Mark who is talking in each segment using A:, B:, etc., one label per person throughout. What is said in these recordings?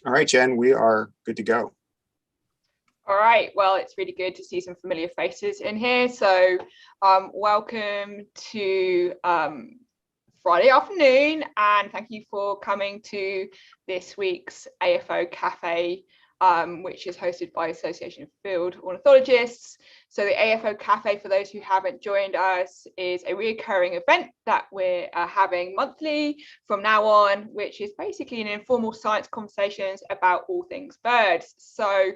A: All right, Jen, we are good to go.
B: All right, well, it's really good to see some familiar faces in here. So welcome to Friday afternoon, and thank you for coming to this week's AFO Café, which is hosted by Association of Field Ornithologists. So the AFO Café, for those who haven't joined us, is a recurring event that we're having monthly from now on, which is basically an informal science conversations about all things birds. So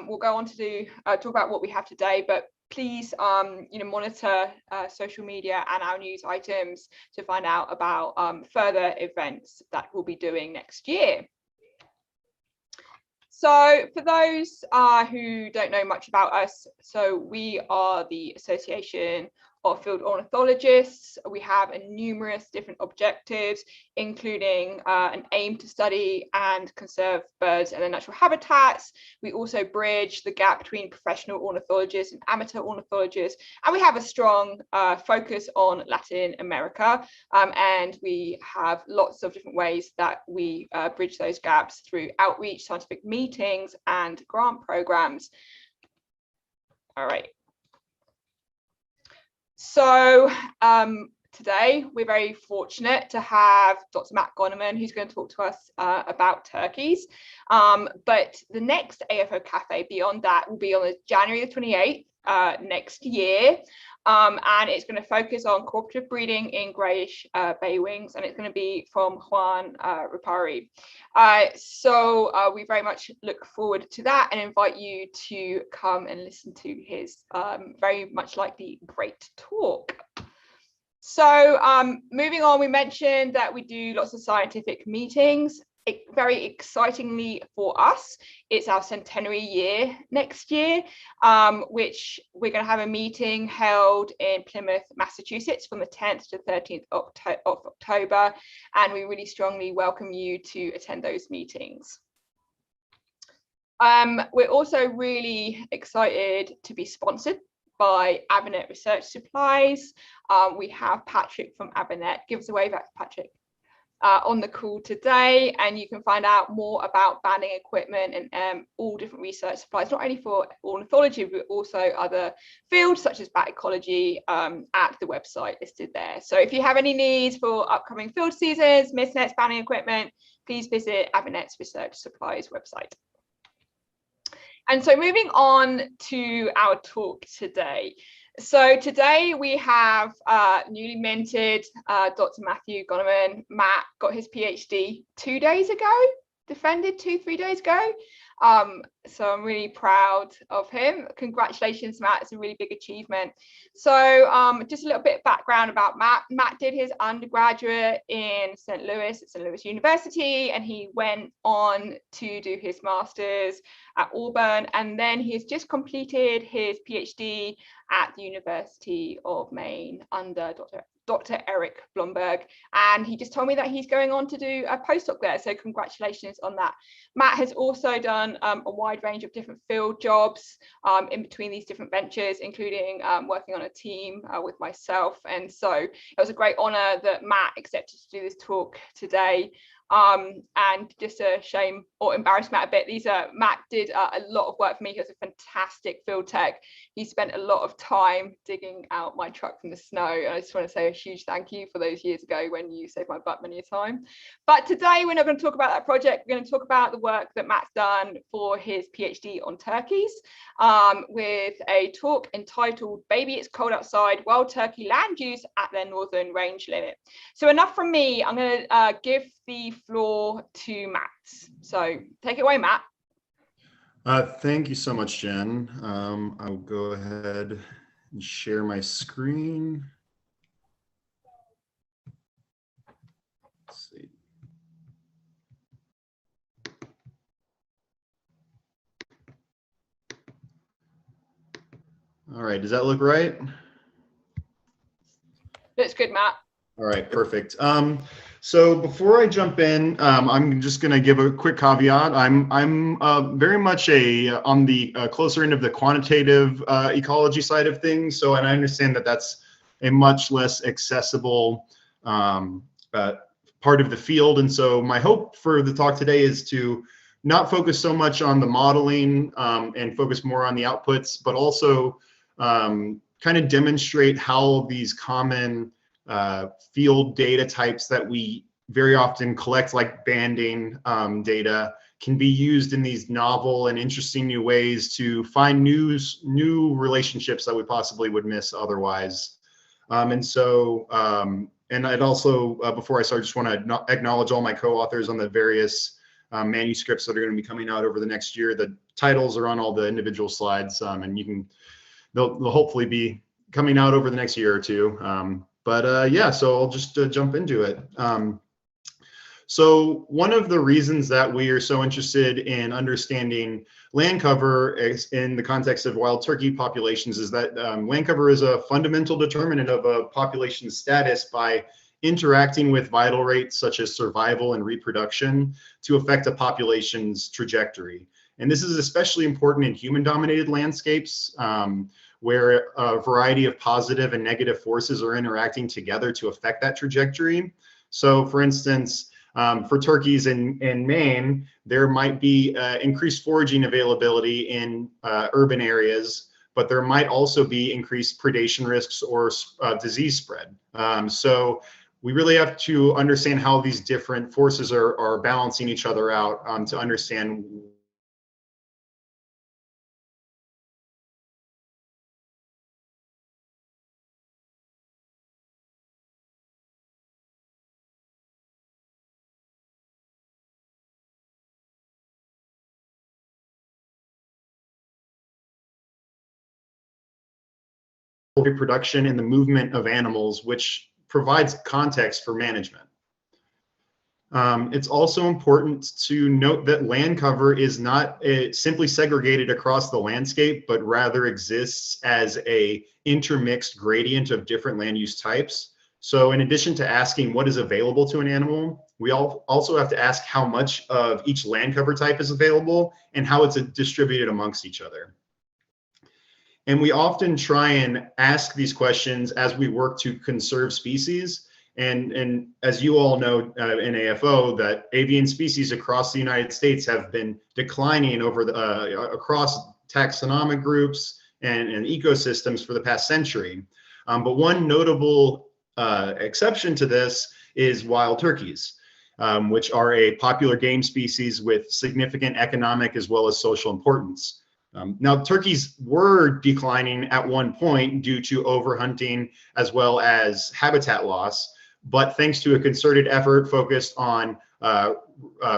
B: we'll go on to talk about what we have today, but please monitor social media and our news items to find out about further events that we'll be doing next year. So for those who don't know much about us, so we are the Association of Field Ornithologists. We have numerous different objectives, including an aim to study and conserve birds and their natural habitats. We also bridge the gap between professional ornithologists and amateur ornithologists, and we have a strong focus on Latin America, and we have lots of different ways that we bridge those gaps through outreach, scientific meetings, and grant programs. All right. So today we're very fortunate to have Dr. Matt Gonnerman, who's going to talk to us about turkeys. But the next AFO Café beyond that will be on January the 28th next year. And it's going to focus on cooperative breeding in greyish baywings, and it's going to be from Juan Ripari. So we very much look forward to that and invite you to come and listen to his very much likely great talk. So moving on, we mentioned that we do lots of scientific meetings. Very excitingly for us, it's our centenary year next year, which we're going to have a meeting held in Plymouth, Massachusetts from the 10th to 13th of October, and we really strongly welcome you to attend those meetings. We're also really excited to be sponsored by Abinet Research Supplies. We have Patrick from Abinet. Give us a wave out, Patrick. On the call today, and you can find out more about banding equipment and all different research supplies, not only for ornithology but also other fields such as bat ecology at the website listed there. So if you have any needs for upcoming field seasons, mist nets, banding equipment, please visit Abinet's Research Supplies website. And so moving on to our talk today. So today we have newly minted Dr. Matthew Gonnerman. Matt got his PhD 2 days ago, defended 2-3 days ago. So I'm really proud of him. Congratulations, Matt. It's a really big achievement. So just a little bit of background about Matt. Matt did his undergraduate in St. Louis at St. Louis University, and he went on to do his master's at Auburn, and then he has just completed his PhD at the University of Maine under Dr. Eric Blomberg, and he just told me that he's going on to do a postdoc there, so congratulations on that. Matt has also done a wide range of different field jobs in between these different ventures, including working on a team with myself, and so it was a great honor that Matt accepted to do this talk today. And just a shame or embarrass Matt a bit, Matt did a lot of work for me. He was a fantastic field tech. He spent a lot of time digging out my truck from the snow, and I just want to say a huge thank you for those years ago when you saved my butt many a time. But today we're not going to talk about that project. We're going to talk about the work that Matt's done for his PhD on turkeys, with a talk entitled "Baby, It's Cold Outside: Wild Turkey Land Use at Their Northern Range Limit." So enough from me. I'm going to give the floor to Matt. So take it away, Matt.
C: Thank you so much, Jen. I'll go ahead and share my screen. Let's see. All right, does that look right?
B: Looks good, Matt.
C: All right, perfect. So before I jump in, I'm just going to give a quick caveat. I'm very much on the closer end of the quantitative ecology side of things. So, and I understand that that's a much less accessible part of the field. And so my hope for the talk today is to not focus so much on the modeling and focus more on the outputs, but also kind of demonstrate how these common field data types that we very often collect, like banding data, can be used in these novel and interesting new ways to find new relationships that we possibly would miss otherwise. And I'd also, before I start, just want to acknowledge all my co-authors on the various manuscripts that are going to be coming out over the next year. The titles are on all the individual slides, and they'll hopefully be coming out over the next year or two. Yeah, so I'll just jump into it. So one of the reasons that we are so interested in understanding land cover in the context of wild turkey populations is that land cover is a fundamental determinant of a population's status by interacting with vital rates such as survival and reproduction to affect a population's trajectory. And this is especially important in human-dominated landscapes where a variety of positive and negative forces are interacting together to affect that trajectory. So for instance, for turkeys in Maine, there might be increased foraging availability in urban areas, but there might also be increased predation risks or disease spread. So we really have to understand how these different forces are balancing each other out to understand reproduction and the movement of animals, which provides context for management. It's also important to note that land cover is not simply segregated across the landscape, but rather exists as a intermixed gradient of different land use types. So in addition to asking what is available to an animal, we also have to ask how much of each land cover type is available and how it's distributed amongst each other. And we often try and ask these questions as we work to conserve species. And as you all know in AFO, that avian species across the United States have been declining over across taxonomic groups and ecosystems for the past century. But one notable exception to this is wild turkeys, which are a popular game species with significant economic as well as social importance. Now, turkeys were declining at one point due to overhunting as well as habitat loss, but thanks to a concerted effort focused on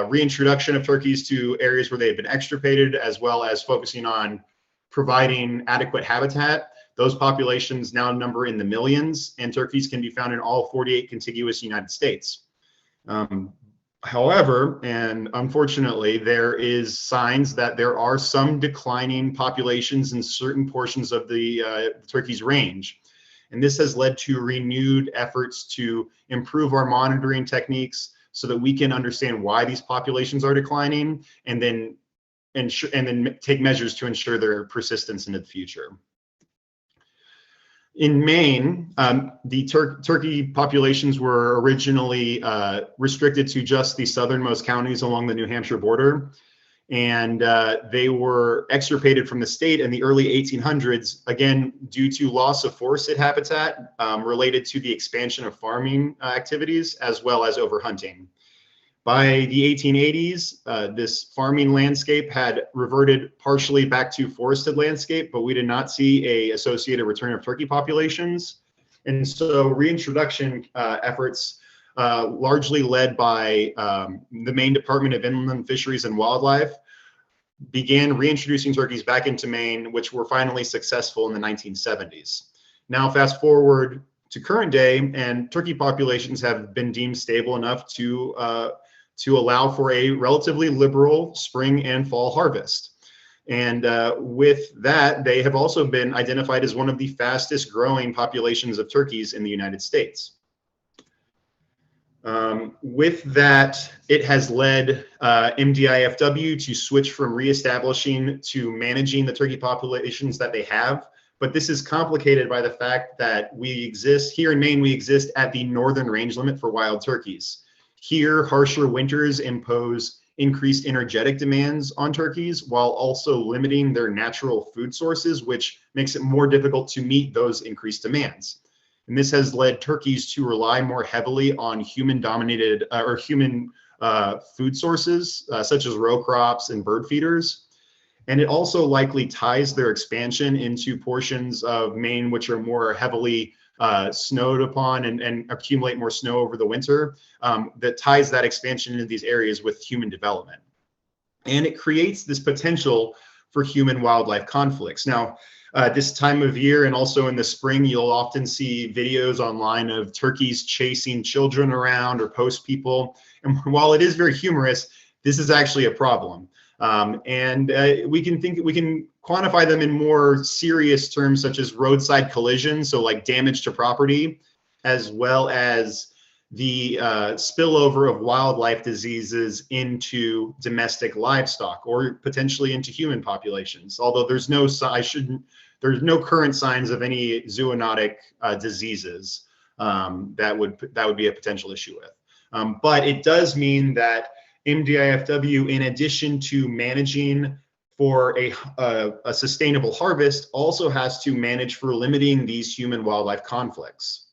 C: reintroduction of turkeys to areas where they had been extirpated, as well as focusing on providing adequate habitat, those populations now number in the millions, and turkeys can be found in all 48 contiguous United States. However, and unfortunately, there is signs that there are some declining populations in certain portions of the turkey's range. And this has led to renewed efforts to improve our monitoring techniques so that we can understand why these populations are declining and then take measures to ensure their persistence into the future. In Maine, the turkey populations were originally restricted to just the southernmost counties along the New Hampshire border, and they were extirpated from the state in the early 1800s, again, due to loss of forested habitat related to the expansion of farming activities, as well as overhunting. By the 1880s, this farming landscape had reverted partially back to forested landscape, but we did not see an associated return of turkey populations. And so reintroduction efforts, largely led by the Maine Department of Inland Fisheries and Wildlife, began reintroducing turkeys back into Maine, which were finally successful in the 1970s. Now, fast forward to current day, and turkey populations have been deemed stable enough to allow for a relatively liberal spring and fall harvest. And with that, they have also been identified as one of the fastest growing populations of turkeys in the United States. With that, it has led MDIFW to switch from reestablishing to managing the turkey populations that they have. But this is complicated by the fact that we exist here in Maine, we exist at the northern range limit for wild turkeys. Here, harsher winters impose increased energetic demands on turkeys while also limiting their natural food sources, which makes it more difficult to meet those increased demands. And this has led turkeys to rely more heavily on human-dominated or human food sources, such as row crops and bird feeders. And it also likely ties their expansion into portions of Maine which are more heavily snowed upon and accumulate more snow over the winter, that ties that expansion into these areas with human development. And it creates this potential for human-wildlife conflicts. Now, this time of year and also in the spring, you'll often see videos online of turkeys chasing children around or post people. And while it is very humorous, this is actually a problem. We can quantify them in more serious terms, such as roadside collisions, so like damage to property, as well as the spillover of wildlife diseases into domestic livestock or potentially into human populations. Although there's no current signs of any zoonotic diseases that would be a potential issue with. But it does mean that MDIFW, in addition to managing for a sustainable harvest, also has to manage for limiting these human-wildlife conflicts.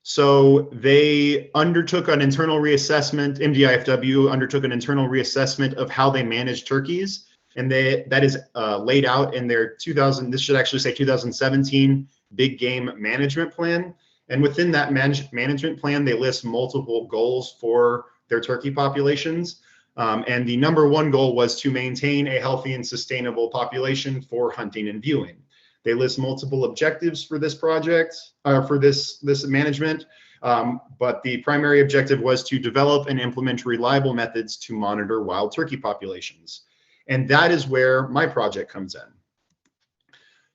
C: So they undertook an internal reassessment, MDIFW undertook an internal reassessment of how they manage turkeys, and that is laid out in their this should actually say 2017 Big Game Management Plan. And within that management plan, they list multiple goals for their turkey populations. And the #1 goal was to maintain a healthy and sustainable population for hunting and viewing. They list multiple objectives for this project, for this management, but the primary objective was to develop and implement reliable methods to monitor wild turkey populations. And that is where my project comes in.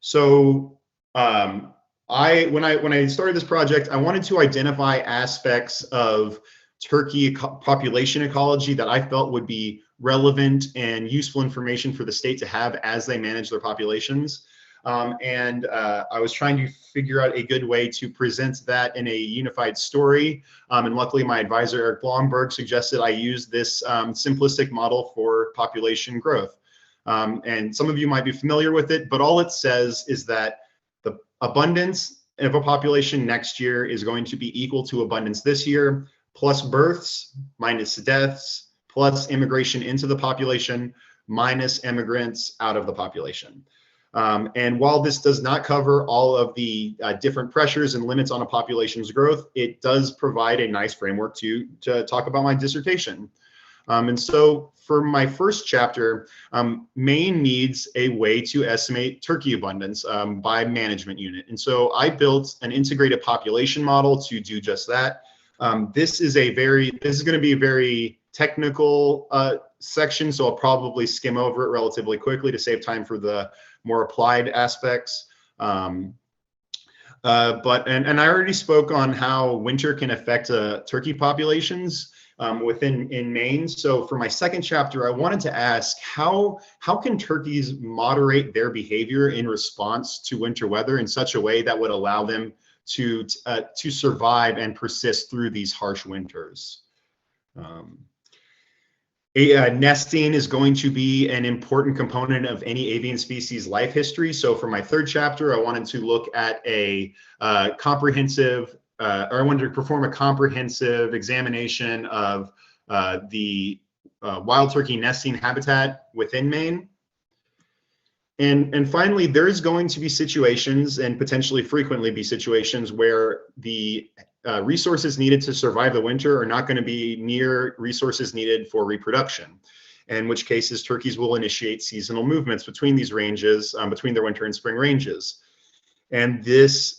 C: So when I started this project, I wanted to identify aspects of turkey population ecology that I felt would be relevant and useful information for the state to have as they manage their populations. I was trying to figure out a good way to present that in a unified story. And luckily my advisor, Eric Blomberg, suggested I use this simplistic model for population growth. And some of you might be familiar with it, but all it says is that the abundance of a population next year is going to be equal to abundance this year, plus births, minus deaths, plus immigration into the population, minus immigrants out of the population. And while this does not cover all of the different pressures and limits on a population's growth, it does provide a nice framework to talk about my dissertation. And so for my first chapter, Maine needs a way to estimate turkey abundance by management unit. And so I built an integrated population model to do just that. This is going to be a very technical section, so I'll probably skim over it relatively quickly to save time for the more applied aspects. And I already spoke on how winter can affect turkey populations in Maine. So for my second chapter, I wanted to ask how can turkeys moderate their behavior in response to winter weather in such a way that would allow them to survive and persist through these harsh winters. Nesting is going to be an important component of any avian species life history. So for my third chapter, I wanted to look at I wanted to perform a comprehensive examination of the wild turkey nesting habitat within Maine. And finally, there's going to be situations, and potentially frequently be situations, where the resources needed to survive the winter are not going to be near resources needed for reproduction, in which cases turkeys will initiate seasonal movements between these ranges, between their winter and spring ranges. And this,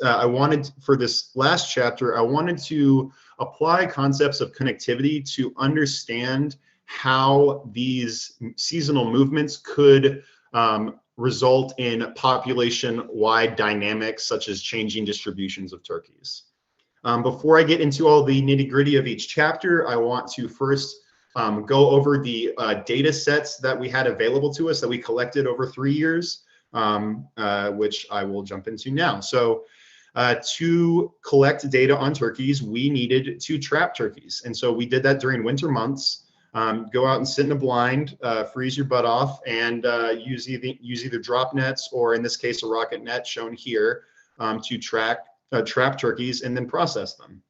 C: for this last chapter, I wanted to apply concepts of connectivity to understand how these seasonal movements could result in population-wide dynamics, such as changing distributions of turkeys. Before I get into all the nitty-gritty of each chapter, I want to first go over the data sets that we had available to us that we collected over 3 years, which I will jump into now. So to collect data on turkeys, we needed to trap turkeys. And so we did that during winter months. Go out and sit in a blind, freeze your butt off, and use either drop nets or, in this case, a rocket net shown here to trap turkeys and then process them.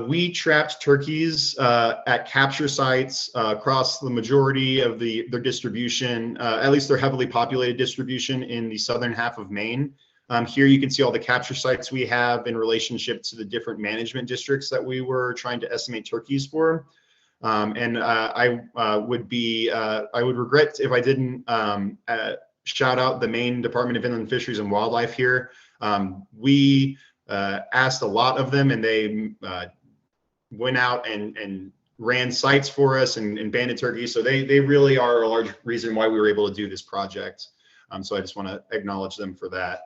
C: We trapped turkeys at capture sites across the majority of their distribution, at least their heavily populated distribution in the southern half of Maine. Here you can see all the capture sites we have in relationship to the different management districts that we were trying to estimate turkeys for. I would regret if I didn't shout out the Maine Department of Inland Fisheries and Wildlife here. We asked a lot of them, and they went out and ran sites for us and banded turkeys. So they really are a large reason why we were able to do this project. So I just want to acknowledge them for that.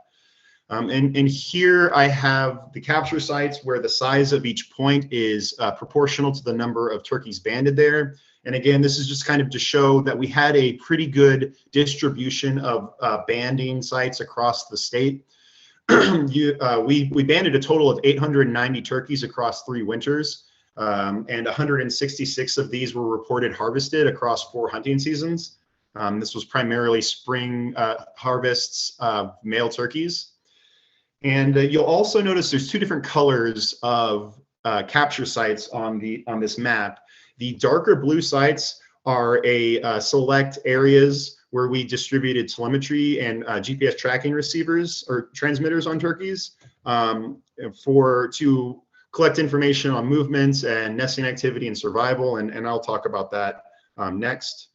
C: And here I have the capture sites where the size of each point is proportional to the number of turkeys banded there. And again, this is just kind of to show that we had a pretty good distribution of banding sites across the state. We banded a total of 890 turkeys across 3 winters, and 166 of these were reported harvested across 4 hunting seasons. This was primarily spring harvests of male turkeys. And you'll also notice there's 2 different colors of capture sites on this map. The darker blue sites are select areas where we distributed telemetry and GPS tracking receivers or transmitters on turkeys to collect information on movements and nesting activity and survival, and I'll talk about that next.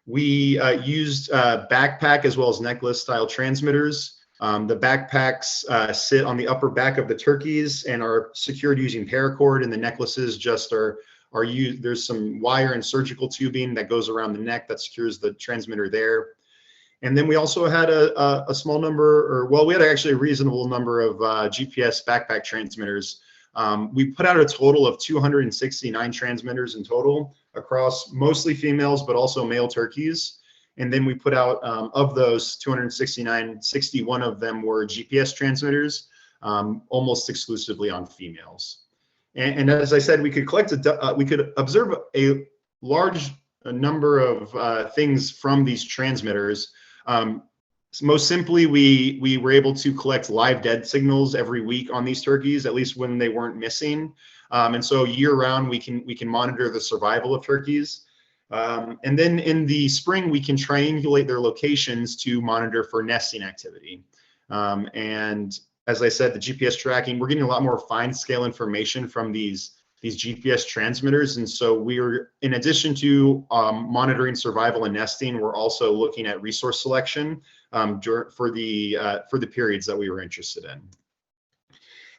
C: We used backpack as well as necklace style transmitters. The backpacks sit on the upper back of the turkeys and are secured using paracord, and the necklaces just are used. There's some wire and surgical tubing that goes around the neck that secures the transmitter there. And then we also had a small number, we had actually a reasonable number of GPS backpack transmitters. We put out a total of 269 transmitters in total across mostly females, but also male turkeys. And then we put out, of those 269, 61 of them were GPS transmitters, almost exclusively on females. And as I said, we could we could observe a large number of things from these transmitters. Most simply, we were able to collect live dead signals every week on these turkeys, at least when they weren't missing. And so year round, we can monitor the survival of turkeys. And then in the spring, we can triangulate their locations to monitor for nesting activity. And as I said, the GPS tracking, we're getting a lot more fine scale information from these GPS transmitters. And so we're, in addition to monitoring survival and nesting, we're also looking at resource selection for the periods that we were interested in.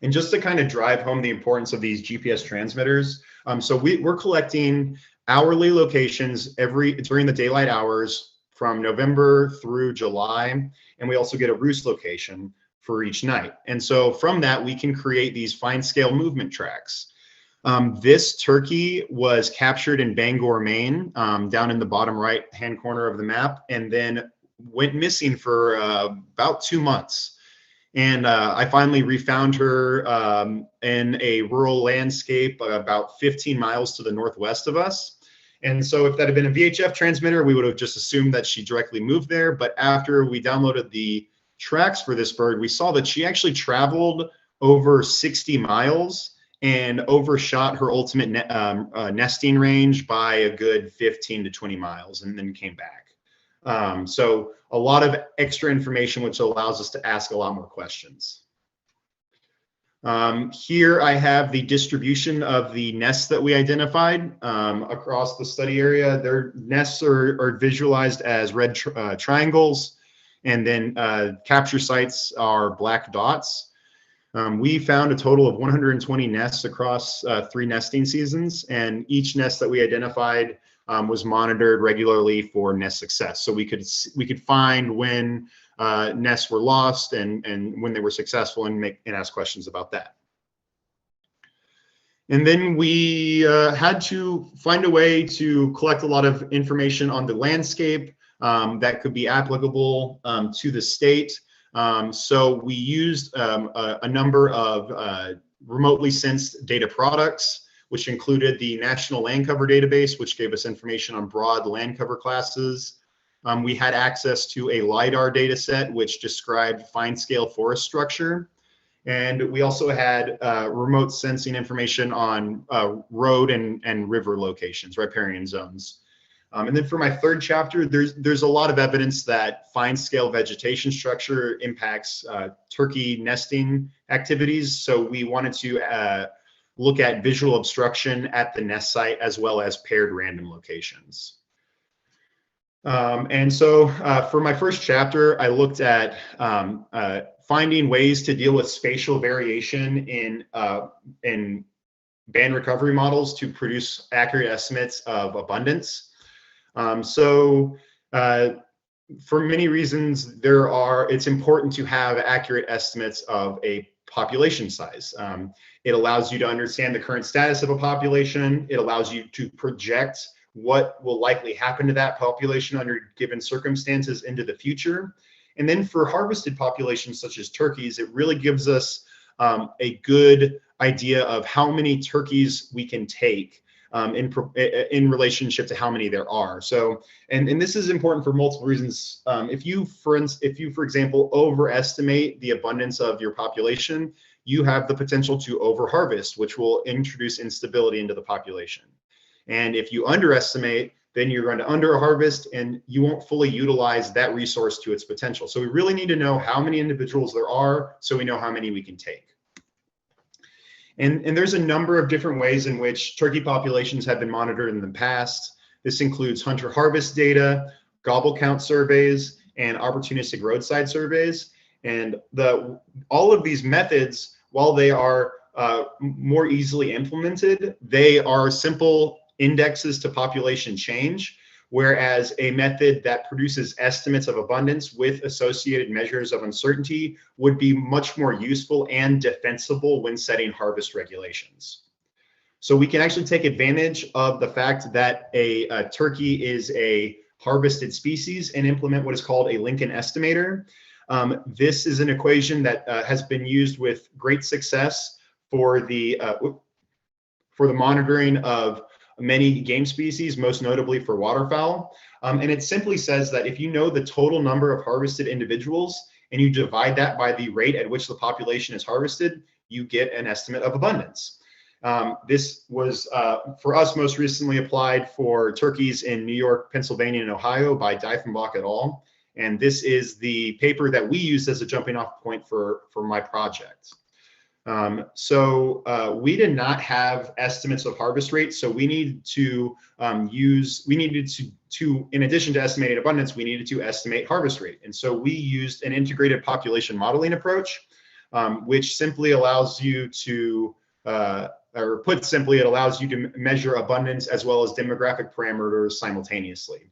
C: And just to kind of drive home the importance of these GPS transmitters, so we're collecting hourly locations during the daylight hours from November through July, and we also get a roost location for each night. And so from that, we can create these fine scale movement tracks. This turkey was captured in Bangor, Maine, down in the bottom right hand corner of the map, and then went missing for about 2 months. And I finally refound her in a rural landscape about 15 miles to the northwest of us. And so if that had been a VHF transmitter, we would have just assumed that she directly moved there. But after we downloaded the tracks for this bird, we saw that she actually traveled over 60 miles and overshot her ultimate nesting range by a good 15 to 20 miles and then came back. So a lot of extra information, which allows us to ask a lot more questions. Here I have the distribution of the nests that we identified across the study area. Their nests are visualized as red triangles, and then capture sites are black dots. We found a total of 120 nests across 3 nesting seasons, and each nest that we identified was monitored regularly for nest success. So we could find when nests were lost and when they were successful and ask questions about that. And then we had to find a way to collect a lot of information on the landscape that could be applicable to the state. So we used a number of remotely sensed data products. which included the National Land Cover Database, which gave us information on broad land cover classes. We had access to a LiDAR data set, which described fine-scale forest structure. And we also had remote sensing information on road and river locations, riparian zones. And then for my third chapter, there's a lot of evidence that fine-scale vegetation structure impacts turkey nesting activities. So we wanted to look at visual obstruction at the nest site as well as paired random locations. And so for my first chapter, I looked at finding ways to deal with spatial variation in band recovery models to produce accurate estimates of abundance. For many reasons, it's important to have accurate estimates of a population size. It allows you to understand the current status of a population. It allows you to project what will likely happen to that population under given circumstances into the future. And then for harvested populations such as turkeys, it really gives us a good idea of how many turkeys we can take in relationship to how many there are. So, and this is important for multiple reasons. If you, for example, overestimate the abundance of your population, you have the potential to overharvest, which will introduce instability into the population. And if you underestimate, then you're going to underharvest and you won't fully utilize that resource to its potential. So we really need to know how many individuals there are so we know how many we can take. And there's a number of different ways in which turkey populations have been monitored in the past. This includes hunter-harvest data, gobble count surveys, and opportunistic roadside surveys. And all of these methods, while they are more easily implemented, they are simple indexes to population change, whereas a method that produces estimates of abundance with associated measures of uncertainty would be much more useful and defensible when setting harvest regulations. So we can actually take advantage of the fact that a turkey is a harvested species and implement what is called a Lincoln estimator. This is an equation that has been used with great success for the monitoring of many game species, most notably for waterfowl. And it simply says that if you know the total number of harvested individuals and you divide that by the rate at which the population is harvested, you get an estimate of abundance. This was, for us, most recently applied for turkeys in New York, Pennsylvania, and Ohio by Diefenbach et al. And this is the paper that we used as a jumping off point for my project. We did not have estimates of harvest rates, so we needed to in addition to estimating abundance, we needed to estimate harvest rate. And so we used an integrated population modeling approach, which simply allows you to, or put simply, it allows you to measure abundance as well as demographic parameters simultaneously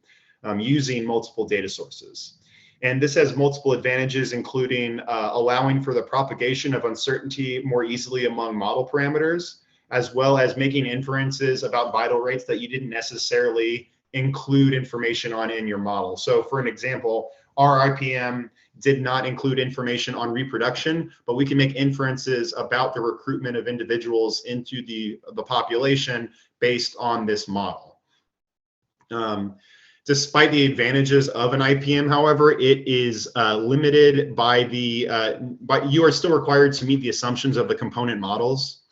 C: using multiple data sources. And this has multiple advantages, including allowing for the propagation of uncertainty more easily among model parameters, as well as making inferences about vital rates that you didn't necessarily include information on in your model. So for an example, our IPM did not include information on reproduction, but we can make inferences about the recruitment of individuals into the population based on this model. Despite the advantages of an IPM, however, it is limited by but you are still required to meet the assumptions of the component models.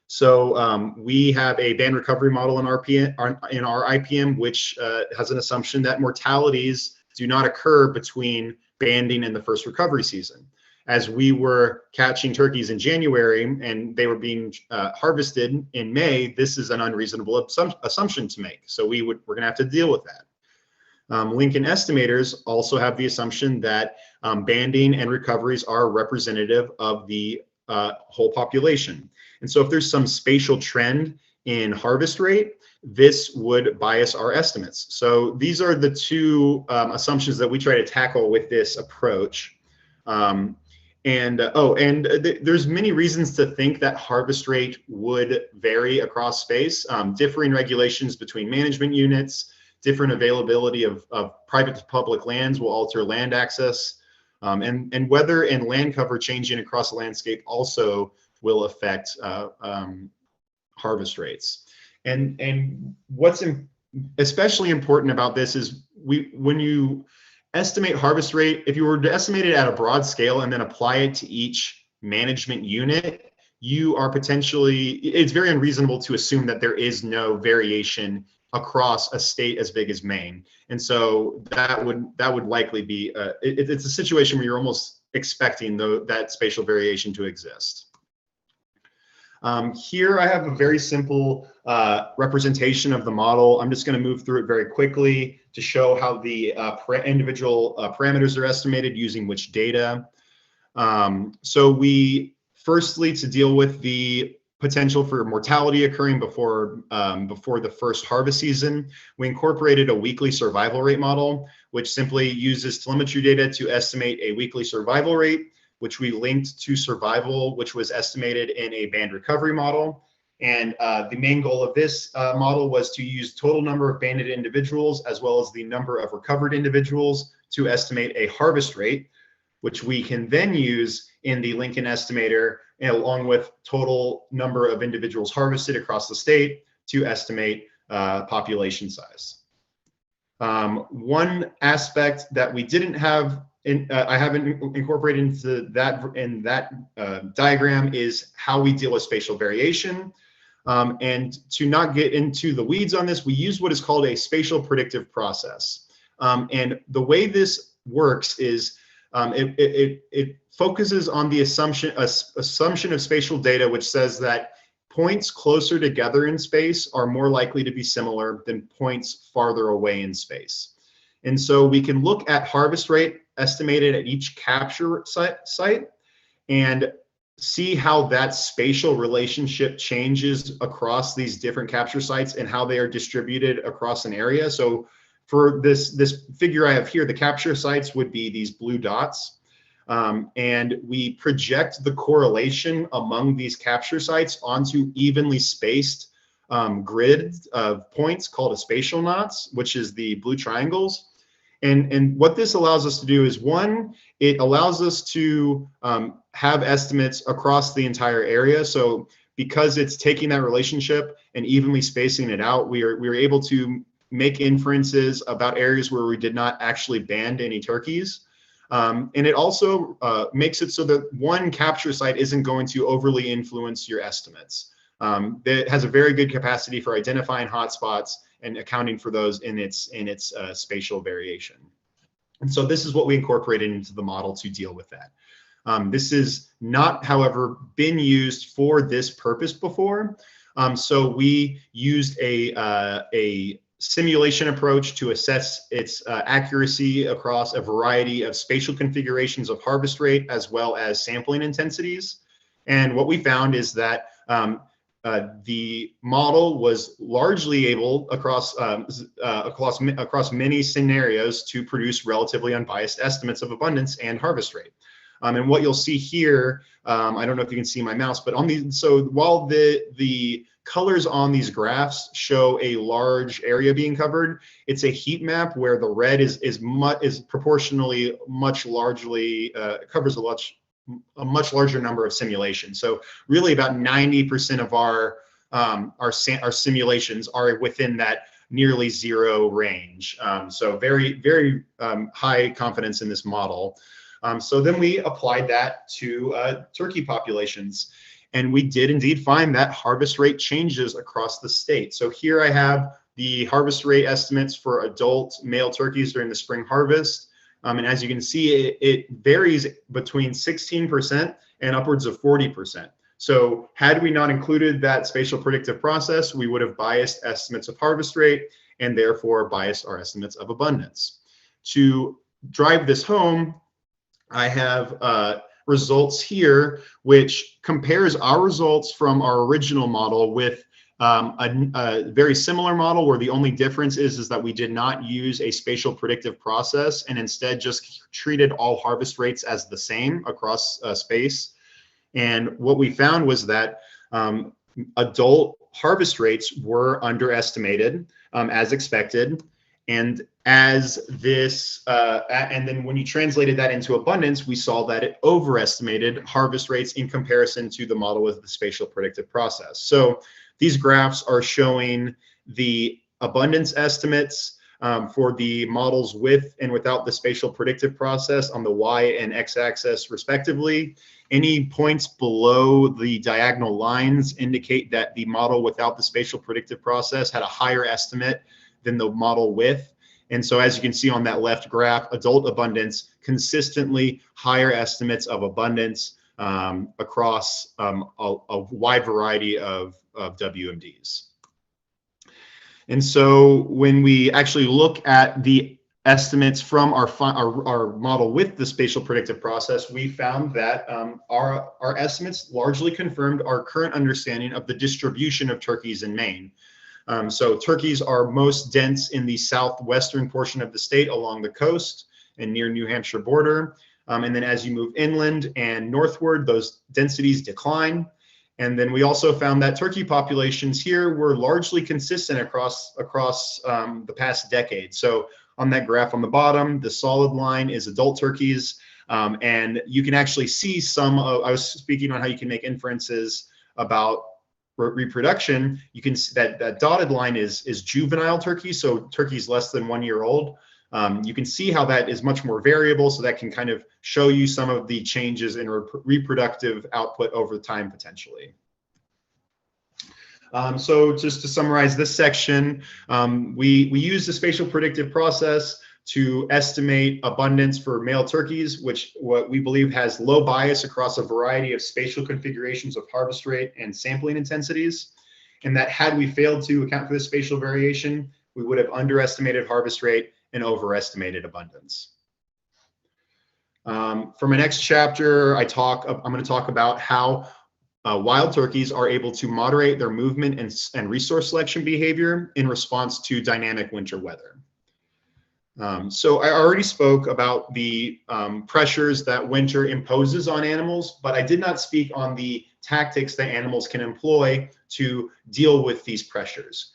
C: So we have a band recovery model in our IPM, which has an assumption that mortalities do not occur between banding and the first recovery season. As we were catching turkeys in January and they were being harvested in May, this is an unreasonable assumption to make. So we're going to have to deal with that. Lincoln estimators also have the assumption that banding and recoveries are representative of the whole population. And so if there's some spatial trend in harvest rate, this would bias our estimates. So these are the two assumptions that we try to tackle with this approach. There's many reasons to think that harvest rate would vary across space, differing regulations between management units, different availability of private to public lands will alter land access, and weather and land cover changing across the landscape also will affect harvest rates. And what's especially important about this is when you estimate harvest rate, if you were to estimate it at a broad scale and then apply it to each management unit, you are it's very unreasonable to assume that there is no variation across a state as big as Maine. And so that would likely be, it's a situation where you're almost expecting that spatial variation to exist. Here I have a very simple representation of the model. I'm just going to move through it very quickly to show how the individual parameters are estimated using which data. So firstly, to deal with the potential for mortality occurring before the first harvest season, we incorporated a weekly survival rate model, which simply uses telemetry data to estimate a weekly survival rate, which we linked to survival, which was estimated in a band recovery model. And the main goal of this model was to use total number of banded individuals as well as the number of recovered individuals to estimate a harvest rate, which we can then use in the Lincoln estimator along with total number of individuals harvested across the state to estimate population size. One aspect that we didn't have, I haven't incorporated into that diagram is how we deal with spatial variation. And to not get into the weeds on this, we use what is called a spatial predictive process. And the way this works is it focuses on the assumption of spatial data, which says that points closer together in space are more likely to be similar than points farther away in space. And so we can look at harvest rate estimated at each capture site and see how that spatial relationship changes across these different capture sites and how they are distributed across an area. So for this figure I have here, the capture sites would be these blue dots. And we project the correlation among these capture sites onto evenly spaced grid of points called a spatial knots, which is the blue triangles. And what this allows us to do is, one, it allows us to have estimates across the entire area. So because it's taking that relationship and evenly spacing it out, we are able to make inferences about areas where we did not actually band any turkeys. And it also makes it so that one capture site isn't going to overly influence your estimates. It has a very good capacity for identifying hotspots and accounting for those in its spatial variation. And so this is what we incorporated into the model to deal with that. This is not, however, been used for this purpose before. So we used a simulation approach to assess its accuracy across a variety of spatial configurations of harvest rate as well as sampling intensities. And what we found is that the model was largely able across many scenarios to produce relatively unbiased estimates of abundance and harvest rate. And what you'll see here, I don't know if you can see my mouse, but on these, so while the colors on these graphs show a large area being covered, it's a heat map where the red is proportionally much largely covers a much larger number of simulations. So really about 90% of our simulations are within that nearly zero range. So very high confidence in this model. So then we applied that to turkey populations. And we did indeed find that harvest rate changes across the state. So here I have the harvest rate estimates for adult male turkeys during the spring harvest. And as you can see, it varies between 16% and upwards of 40%. So had we not included that spatial predictive process, we would have biased estimates of harvest rate and therefore biased our estimates of abundance. To drive this home, I have results here, which compares our results from our original model with a very similar model where the only difference is that we did not use a spatial predictive process and instead just treated all harvest rates as the same across space. And what we found was that adult harvest rates were underestimated as expected. And as this, and then when you translated that into abundance, we saw that it overestimated harvest rates in comparison to the model with the spatial predictive process. So These graphs are showing the abundance estimates for the models with and without the spatial predictive process on the y and x-axis respectively. Any points below the diagonal lines indicate that the model without the spatial predictive process had a higher estimate than the model with. And so as you can see on that left graph, adult abundance, consistently higher estimates of abundance across a wide variety of WMDs. And so when we actually look at the estimates from our model with the spatial predictive process, we found that our estimates largely confirmed our current understanding of the distribution of turkeys in Maine. So turkeys are most dense in the southwestern portion of the state along the coast and near New Hampshire border. And then as you move inland and northward, those densities decline. And then we also found that turkey populations here were largely consistent across the past decade. So on that graph on the bottom, the solid line is adult turkeys. And you can actually see some of, I was speaking on how you can make inferences about reproduction. You can see that dotted line is juvenile turkeys, so turkeys less than 1 year old. You can see how that is much more variable, so that can kind of show you some of the changes in reproductive output over time potentially. So just to summarize this section, we use the spatial predictive process to estimate abundance for male turkeys, what we believe has low bias across a variety of spatial configurations of harvest rate and sampling intensities. And that had we failed to account for the spatial variation, we would have underestimated harvest rate and overestimated abundance. For my next chapter, I'm going to talk about how wild turkeys are able to moderate their movement and resource selection behavior in response to dynamic winter weather. So I already spoke about the pressures that winter imposes on animals, but I did not speak on the tactics that animals can employ to deal with these pressures.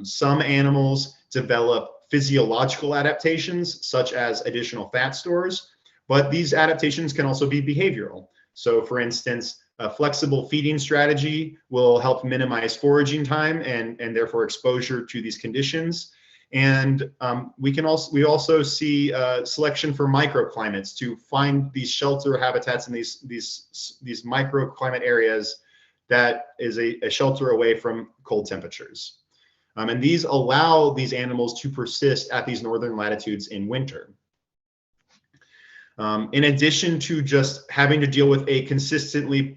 C: Some animals develop physiological adaptations, such as additional fat stores, but these adaptations can also be behavioral. So for instance, a flexible feeding strategy will help minimize foraging time and therefore exposure to these conditions. And we also see selection for microclimates to find these shelter habitats in these microclimate areas that is a shelter away from cold temperatures. And these allow these animals to persist at these northern latitudes in winter. In addition to just having to deal with a consistently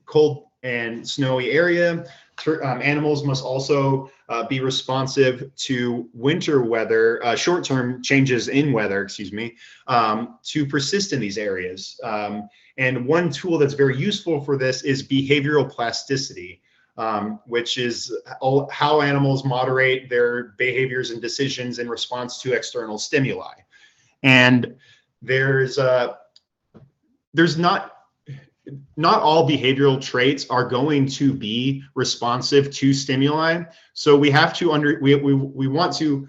C: cold and snowy area, animals must also be responsive to winter weather, short-term changes in weather, excuse me, to persist in these areas. And one tool that's very useful for this is behavioral plasticity, which is how animals moderate their behaviors and decisions in response to external stimuli. And there's not all behavioral traits are going to be responsive to stimuli. So we have to we want to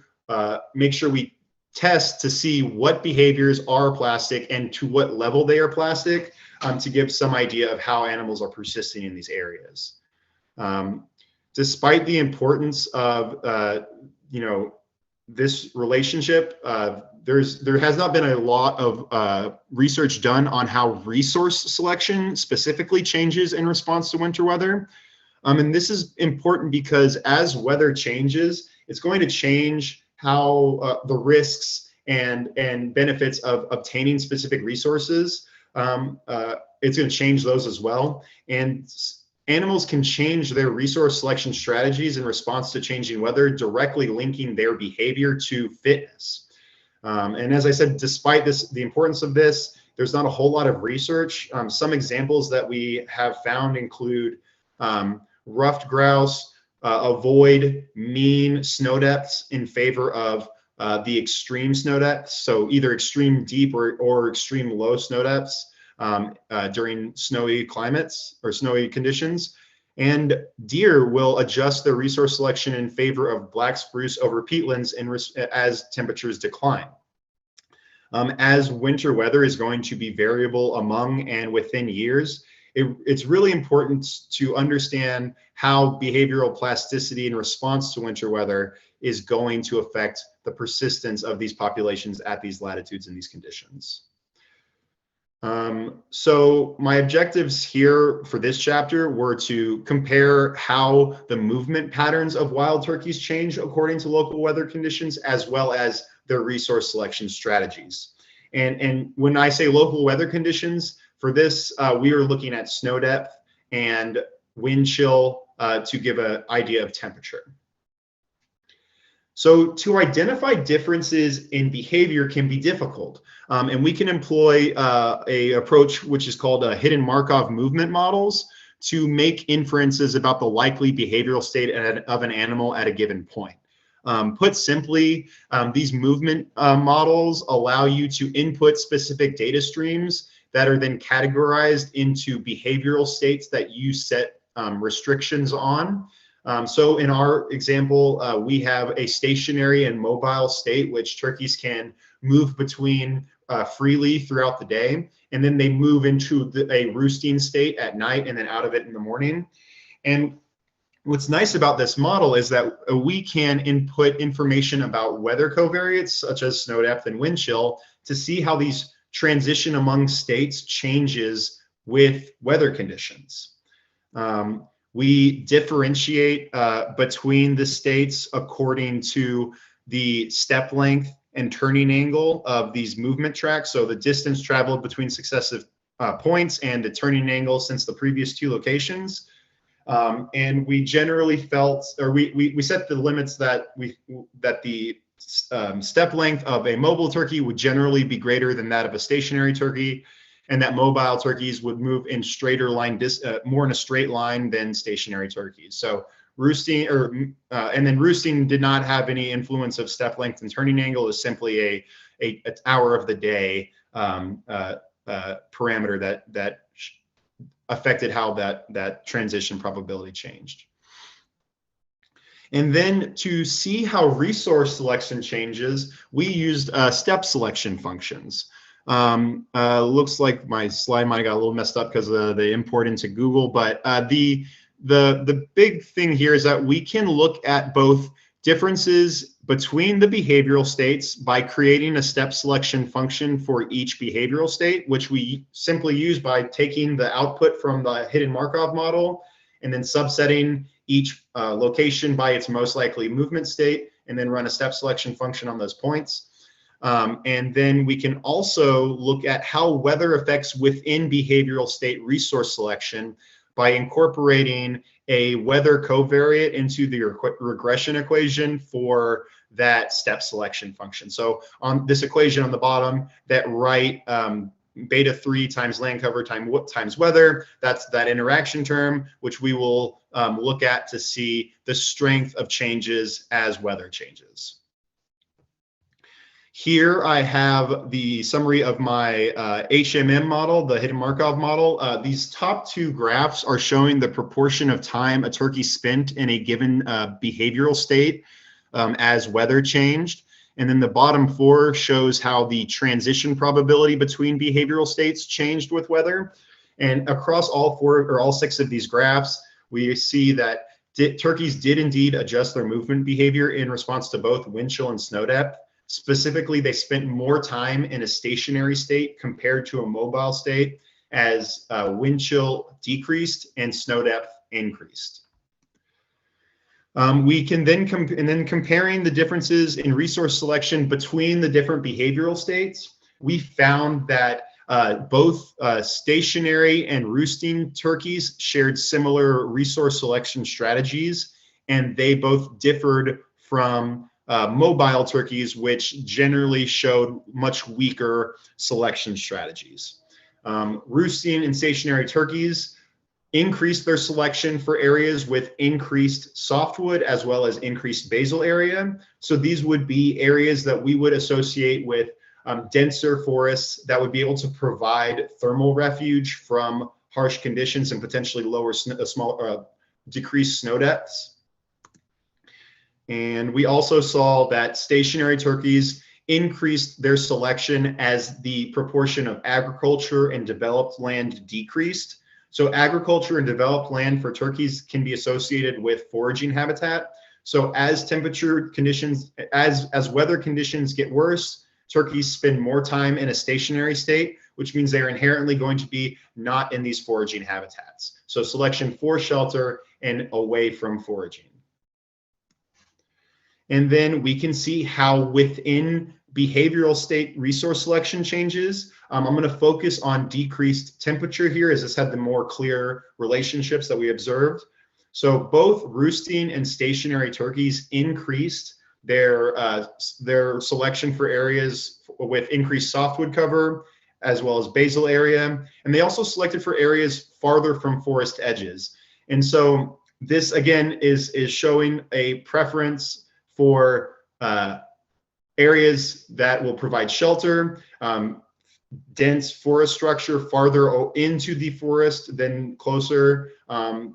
C: make sure we test to see what behaviors are plastic and to what level they are plastic, to give some idea of how animals are persisting in these areas. Despite the importance of this relationship, there has not been a lot of research done on how resource selection specifically changes in response to winter weather. And this is important because as weather changes, it's going to change how the risks and benefits of obtaining specific resources. It's going to change those as well. And animals can change their resource selection strategies in response to changing weather, directly linking their behavior to fitness. And as I said, despite the importance of this, there's not a whole lot of research. Some examples that we have found include ruffed grouse avoid mean snow depths in favor of the extreme snow depths. So either extreme deep or extreme low snow depths during snowy climates or snowy conditions. And deer will adjust their resource selection in favor of black spruce over peatlands as temperatures decline. As winter weather is going to be variable among and within years, it's really important to understand how behavioral plasticity in response to winter weather is going to affect the persistence of these populations at these latitudes and these conditions. So my objectives here for this chapter were to compare how the movement patterns of wild turkeys change according to local weather conditions, as well as their resource selection strategies. And when I say local weather conditions, for this, we are looking at snow depth and wind chill to give an idea of temperature. So to identify differences in behavior can be difficult, and we can employ a approach which is called Hidden Markov movement models to make inferences about the likely behavioral state of an animal at a given point. Put simply, these movement models allow you to input specific data streams that are then categorized into behavioral states that you set restrictions on. So in our example, we have a stationary and mobile state, which turkeys can move between freely throughout the day, and then they move into a roosting state at night and then out of it in the morning. And what's nice about this model is that we can input information about weather covariates, such as snow depth and wind chill, to see how these transition among states changes with weather conditions. We differentiate between the states according to the step length and turning angle of these movement tracks. So the distance traveled between successive points and the turning angle since the previous two locations. And we generally felt, or we set the limits that the step length of a mobile turkey would generally be greater than that of a stationary turkey, and that mobile turkeys would move in straighter line, more in a straight line than stationary turkeys. So roosting, and then roosting did not have any influence of step length and turning angle. Is simply a hour of the day parameter that affected how that transition probability changed. And then to see how resource selection changes, we used step selection functions. Looks like my slide might have got a little messed up because of the import into Google, but the big thing here is that we can look at both differences between the behavioral states by creating a step selection function for each behavioral state, which we simply use by taking the output from the Hidden Markov model and then subsetting each location by its most likely movement state, and then run a step selection function on those points. And then we can also look at how weather affects within behavioral state resource selection by incorporating a weather covariate into the regression equation for that step selection function. So on this equation on the bottom, that right beta 3 times land cover times weather, that's that interaction term, which we will look at to see the strength of changes as weather changes. Here I have the summary of my HMM model, the Hidden Markov model. These top two graphs are showing the proportion of time a turkey spent in a given behavioral state as weather changed. And then the bottom four shows how the transition probability between behavioral states changed with weather. And across all four or all six of these graphs, we see that turkeys did indeed adjust their movement behavior in response to both wind chill and snow depth. Specifically, they spent more time in a stationary state compared to a mobile state as wind chill decreased and snow depth increased. We can then comparing the differences in resource selection between the different behavioral states, we found that both stationary and roosting turkeys shared similar resource selection strategies, and they both differed from mobile turkeys, which generally showed much weaker selection strategies. Roosting and stationary turkeys increased their selection for areas with increased softwood as well as increased basal area. So these would be areas that we would associate with denser forests that would be able to provide thermal refuge from harsh conditions and potentially lower decreased snow depths. And we also saw that stationary turkeys increased their selection as the proportion of agriculture and developed land decreased. So agriculture and developed land for turkeys can be associated with foraging habitat. So as temperature conditions, as weather conditions get worse, turkeys spend more time in a stationary state, which means they're inherently going to be not in these foraging habitats. So selection for shelter and away from foraging. And then we can see how within behavioral state resource selection changes. I'm going to focus on decreased temperature here, as this had the more clear relationships that we observed. So both roosting and stationary turkeys increased their selection for areas with increased softwood cover, as well as basal area. And they also selected for areas farther from forest edges. And so this again is showing a preference for areas that will provide shelter, dense forest structure farther into the forest than closer,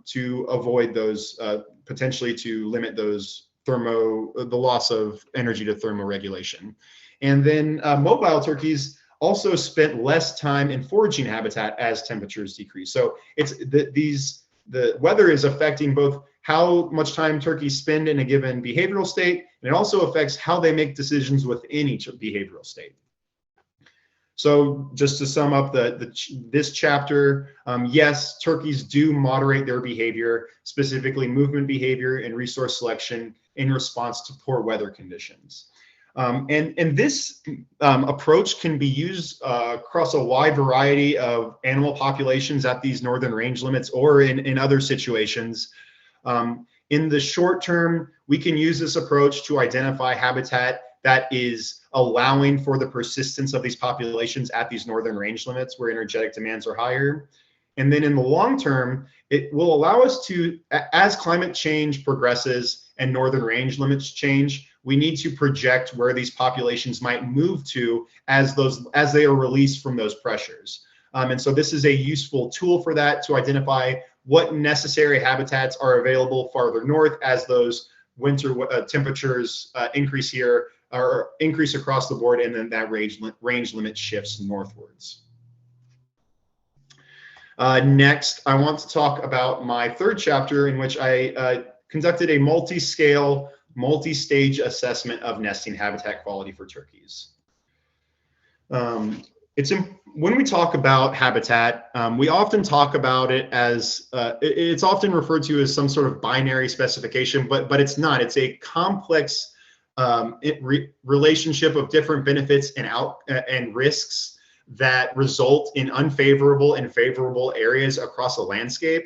C: to avoid those, potentially to limit those the loss of energy to thermoregulation. And then mobile turkeys also spent less time in foraging habitat as temperatures decrease. So it's the weather is affecting both how much time turkeys spend in a given behavioral state, and it also affects how they make decisions within each behavioral state. So just to sum up this chapter, yes, turkeys do moderate their behavior, specifically movement behavior and resource selection in response to poor weather conditions. And this approach can be used across a wide variety of animal populations at these northern range limits or in other situations. In the short term, we can use this approach to identify habitat that is allowing for the persistence of these populations at these northern range limits where energetic demands are higher. And then in the long term, it will allow us to, as climate change progresses and northern range limits change, we need to project where these populations might move to as they are released from those pressures. And so this is a useful tool for that, to identify what necessary habitats are available farther north as those winter temperatures increase here, or increase across the board, and then that range limit shifts northwards. Next, I want to talk about my third chapter, in which I conducted a multi-scale, multi-stage assessment of nesting habitat quality for turkeys. When we talk about habitat, we often talk about it as, it's often referred to as some sort of binary specification, but it's not. It's a complex relationship of different benefits and risks that result in unfavorable and favorable areas across a landscape.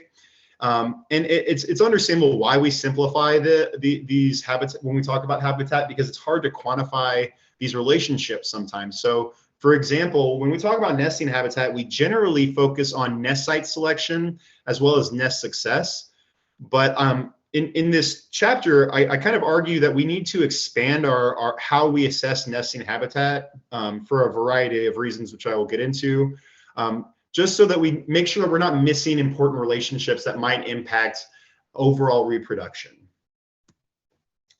C: And it's understandable why we simplify these habits when we talk about habitat, because it's hard to quantify these relationships sometimes. So for example, when we talk about nesting habitat, we generally focus on nest site selection as well as nest success. But in this chapter, I kind of argue that we need to expand our how we assess nesting habitat for a variety of reasons, which I will get into, just so that we make sure that we're not missing important relationships that might impact overall reproduction.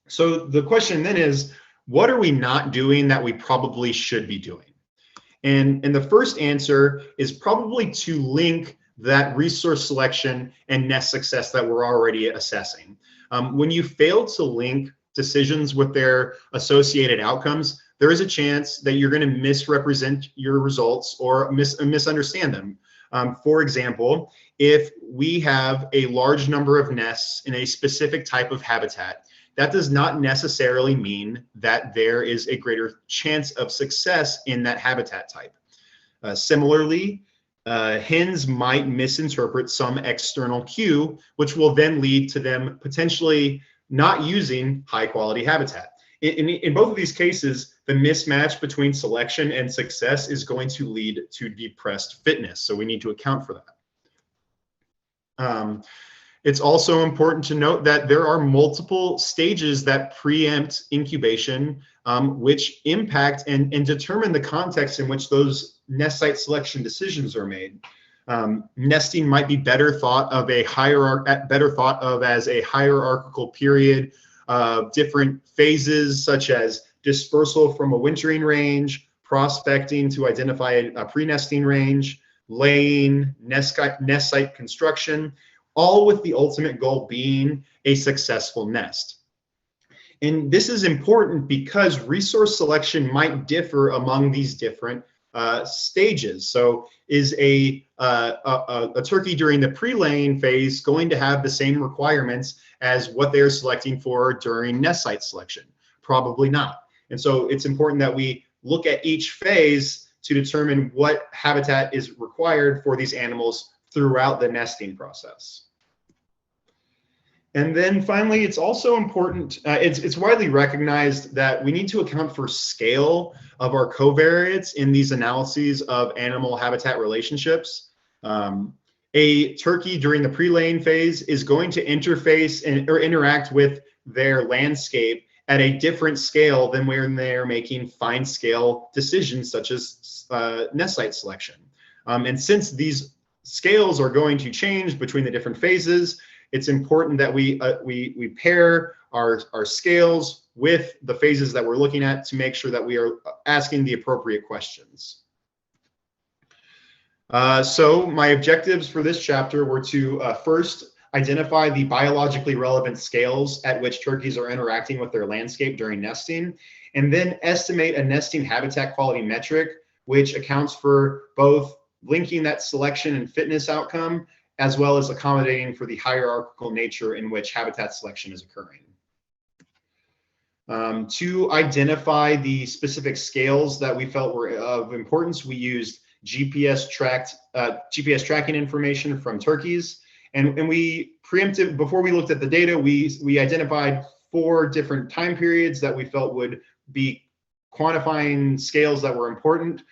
C: So the question then is, what are we not doing that we probably should be doing? And the first answer is probably to link that resource selection and nest success that we're already assessing. When you fail to link decisions with their associated outcomes, there is a chance that you're going to misrepresent your results or misunderstand them. For example, if we have a large number of nests in a specific type of habitat, that does not necessarily mean that there is a greater chance of success in that habitat type. Similarly, hens might misinterpret some external cue, which will then lead to them potentially not using high quality habitat. In both of these cases, the mismatch between selection and success is going to lead to depressed fitness. So we need to account for that. It's also important to note that there are multiple stages that preempt incubation, which impact and determine the context in which those nest site selection decisions are made. Nesting might be better thought of as a hierarchical period of different phases, such as dispersal from a wintering range, prospecting to identify a pre-nesting range, laying, nest site construction, all with the ultimate goal being a successful nest. And this is important because resource selection might differ among these different stages. So is a turkey during the pre-laying phase going to have the same requirements as what they're selecting for during nest site selection? Probably not. And so it's important that we look at each phase to determine what habitat is required for these animals throughout the nesting process. And then finally, it's also important, it's widely recognized that we need to account for scale of our covariates in these analyses of animal habitat relationships. A turkey during the pre-laying phase is going to interface or interact with their landscape at a different scale than when they're making fine scale decisions such as nest site selection. And since these scales are going to change between the different phases, it's important that we pair our scales with the phases that we're looking at to make sure that we are asking the appropriate questions. So my objectives for this chapter were to first identify the biologically relevant scales at which turkeys are interacting with their landscape during nesting, and then estimate a nesting habitat quality metric, which accounts for both linking that selection and fitness outcome, as well as accommodating for the hierarchical nature in which habitat selection is occurring. To identify the specific scales that we felt were of importance, we used GPS tracking information from turkeys, and we preempted, before we looked at the data, we identified 4 different time periods that we felt would be quantifying scales that were important.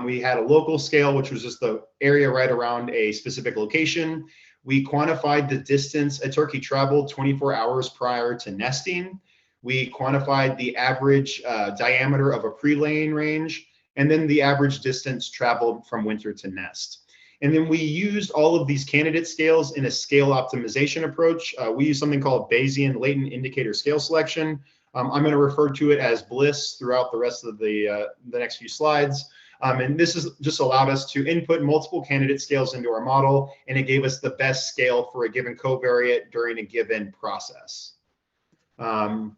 C: We had a local scale, which was just the area right around a specific location. We quantified the distance a turkey traveled 24 hours prior to nesting. We quantified the average diameter of a pre-laying range, and then the average distance traveled from winter to nest. And then we used all of these candidate scales in a scale optimization approach. We use something called Bayesian latent indicator scale selection. I'm going to refer to it as BLISS throughout the rest of the next few slides. And this has just allowed us to input multiple candidate scales into our model, and it gave us the best scale for a given covariate during a given process. And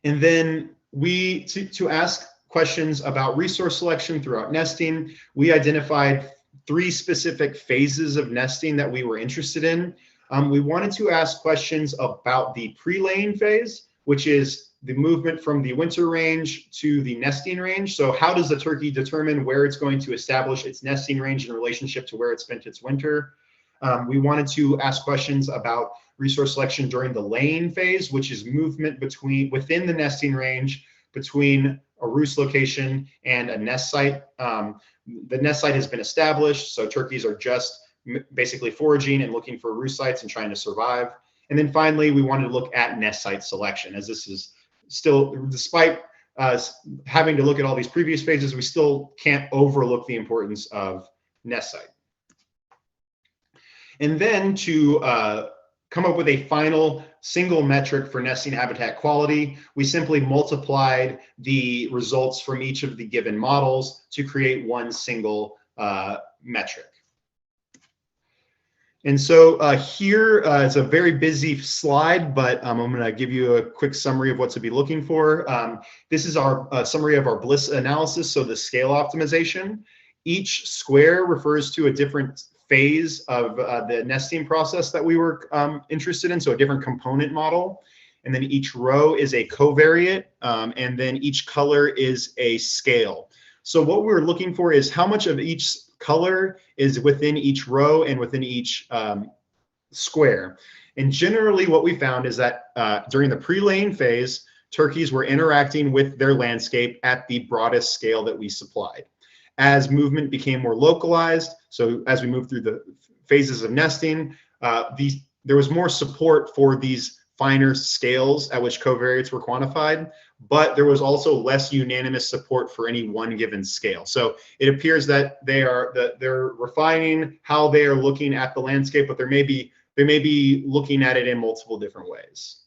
C: then to ask questions about resource selection throughout nesting, we identified 3 specific phases of nesting that we were interested in. We wanted to ask questions about the pre-laying phase, which is the movement from the winter range to the nesting range. So how does the turkey determine where it's going to establish its nesting range in relationship to where it spent its winter? We wanted to ask questions about resource selection during the laying phase, which is movement within the nesting range between a roost location and a nest site. The nest site has been established, so turkeys are just basically foraging and looking for roost sites and trying to survive. And then finally, we wanted to look at nest site selection, as this is still, despite having to look at all these previous phases, we still can't overlook the importance of nest site. And then to come up with a final single metric for nesting habitat quality, we simply multiplied the results from each of the given models to create one single metric. And so here it's a very busy slide, but I'm going to give you a quick summary of what to be looking for. This is our summary of our BLISS analysis, so the scale optimization. Each square refers to a different phase of the nesting process that we were interested in, so a different component model. And then each row is a covariate, and then each color is a scale. So what we're looking for is how much of each color is within each row and within each square. And generally what we found is that during the pre-laying phase, turkeys were interacting with their landscape at the broadest scale that we supplied. As movement became more localized, so as we moved through the phases of nesting, there was more support for these finer scales at which covariates were quantified, but there was also less unanimous support for any one given scale. So it appears that they're refining how they are looking at the landscape, but they may be looking at it in multiple different ways.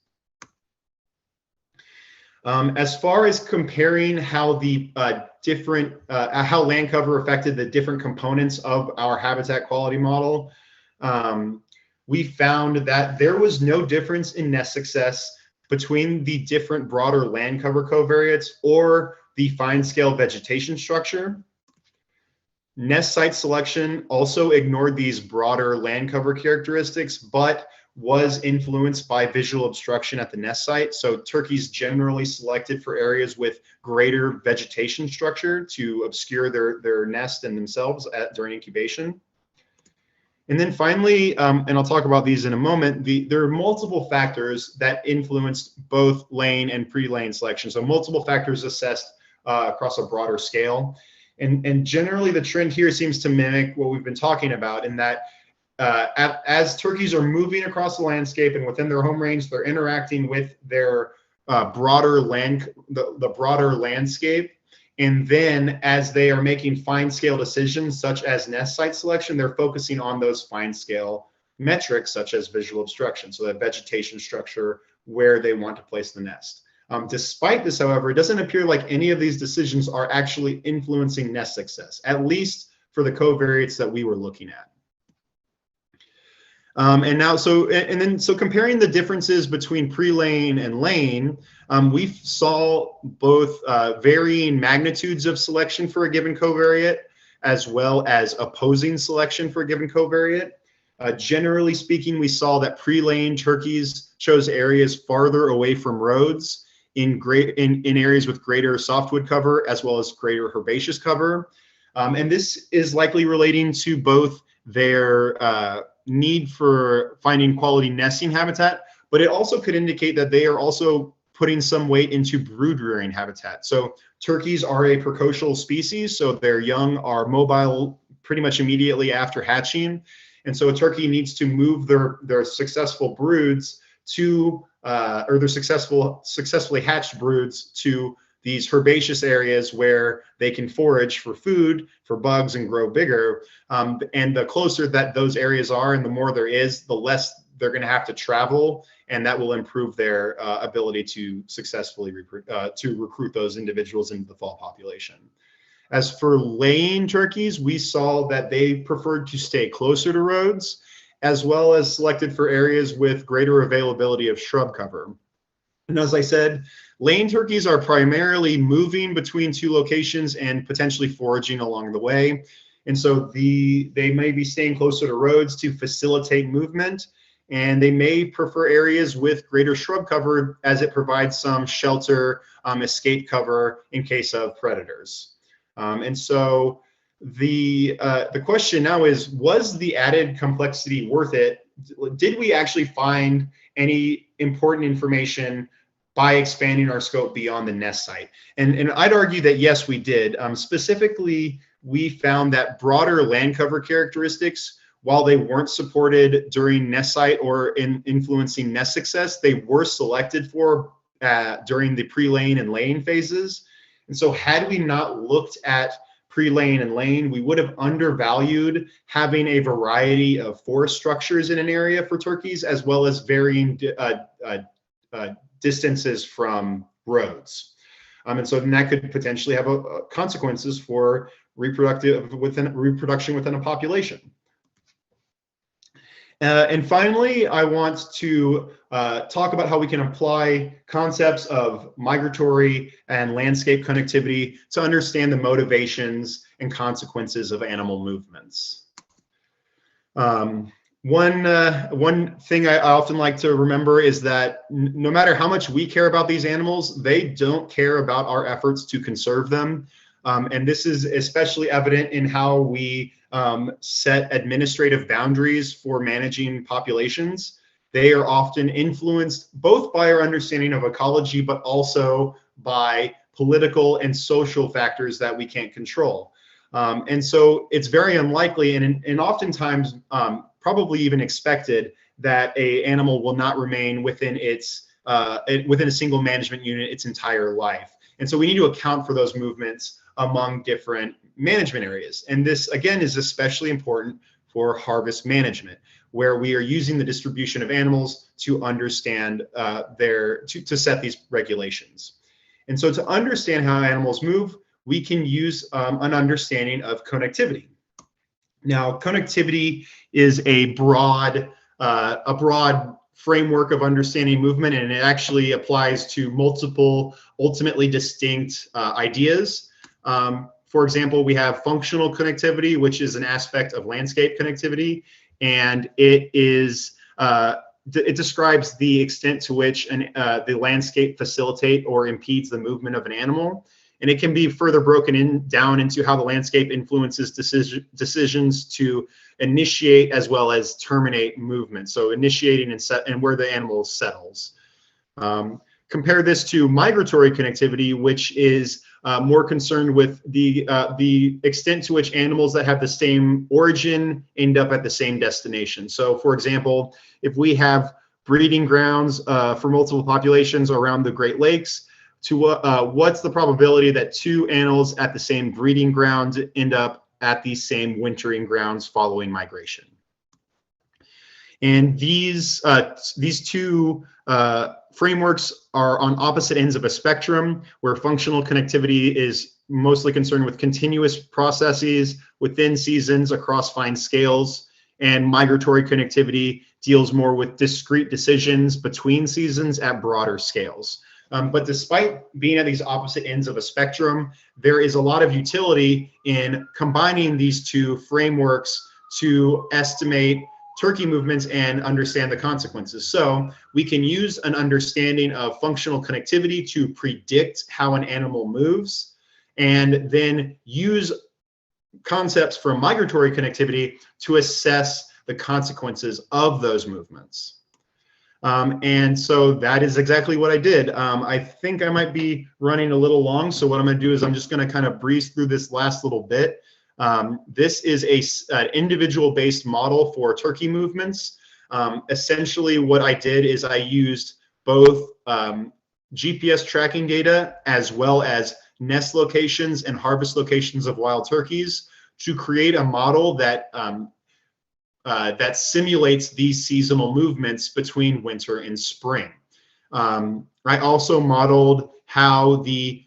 C: As far as comparing how the how land cover affected the different components of our habitat quality model, we found that there was no difference in nest success between the different broader land cover covariates or the fine scale vegetation structure. Nest site selection also ignored these broader land cover characteristics, but was influenced by visual obstruction at the nest site. So turkeys generally selected for areas with greater vegetation structure to obscure their nest and themselves during incubation. And then finally, and I'll talk about these in a moment, there are multiple factors that influenced both lane and pre-lane selection. So multiple factors assessed across a broader scale. And generally the trend here seems to mimic what we've been talking about, in that as turkeys are moving across the landscape and within their home range, they're interacting with their broader broader landscape. And then as they are making fine scale decisions, such as nest site selection, they're focusing on those fine scale metrics, such as visual obstruction, so that vegetation structure where they want to place the nest. Despite this, however, it doesn't appear like any of these decisions are actually influencing nest success, at least for the covariates that we were looking at. So comparing the differences between pre-lane and lane, we saw both varying magnitudes of selection for a given covariate, as well as opposing selection for a given covariate. Generally speaking, we saw that pre-lane turkeys chose areas farther away from roads in areas with greater softwood cover, as well as greater herbaceous cover. And this is likely relating to both their need for finding quality nesting habitat, but it also could indicate that they are also putting some weight into brood rearing habitat. So turkeys are a precocial species, so their young are mobile pretty much immediately after hatching. And so a turkey needs to move their successful broods to, or their successfully hatched broods to these herbaceous areas where they can forage for food, for bugs, and grow bigger. And the closer that those areas are and the more there is, the less they're going to have to travel, and that will improve their ability to successfully recruit those individuals into the fall population. As for laying turkeys, we saw that they preferred to stay closer to roads, as well as selected for areas with greater availability of shrub cover. And as I said, laying turkeys are primarily moving between two locations and potentially foraging along the way. And so they may be staying closer to roads to facilitate movement, and they may prefer areas with greater shrub cover as it provides some shelter, escape cover in case of predators. And so the question now is, was the added complexity worth it? Did we actually find any important information by expanding our scope beyond the nest site? And I'd argue that yes, we did. Specifically, we found that broader land cover characteristics, while they weren't supported during nest site or in influencing nest success, they were selected for during the pre-lane and laying phases. And so had we not looked at pre-lane and lane, we would have undervalued having a variety of forest structures in an area for turkeys, as well as varying distances from roads. And so then that could potentially have consequences for reproduction within a population. And finally, I want to talk about how we can apply concepts of migratory and landscape connectivity to understand the motivations and consequences of animal movements. One thing I often like to remember is that no matter how much we care about these animals, they don't care about our efforts to conserve them. And this is especially evident in how we set administrative boundaries for managing populations. They are often influenced both by our understanding of ecology, but also by political and social factors that we can't control. And so it's very unlikely and oftentimes probably even expected that an animal will not remain within within a single management unit its entire life. And so we need to account for those movements among different management areas. And this, again, is especially important for harvest management, where we are using the distribution of animals to understand to set these regulations. And so to understand how animals move, we can use an understanding of connectivity. Now, connectivity is a broad framework of understanding movement, and it actually applies to multiple, ultimately distinct ideas. For example, we have functional connectivity, which is an aspect of landscape connectivity, and it describes the extent to which the landscape facilitates or impedes the movement of an animal. And it can be further broken down into how the landscape influences decisions to initiate as well as terminate movement. So initiating and where the animal settles. Compare this to migratory connectivity, which is more concerned with the extent to which animals that have the same origin end up at the same destination. So for example, if we have breeding grounds for multiple populations around the Great Lakes, what's the probability that two animals at the same breeding grounds end up at the same wintering grounds following migration? And these two frameworks are on opposite ends of a spectrum, where functional connectivity is mostly concerned with continuous processes within seasons across fine scales, and migratory connectivity deals more with discrete decisions between seasons at broader scales. But despite being at these opposite ends of a spectrum, there is a lot of utility in combining these two frameworks to estimate turkey movements and understand the consequences. So we can use an understanding of functional connectivity to predict how an animal moves, and then use concepts from migratory connectivity to assess the consequences of those movements. And so that is exactly what I did. I think I might be running a little long, so what I'm going to do is I'm just going to kind of breeze through this last little bit. This is an individual-based model for turkey movements. Essentially, what I did is I used both GPS tracking data as well as nest locations and harvest locations of wild turkeys to create a model that that simulates these seasonal movements between winter and spring. I also modeled how the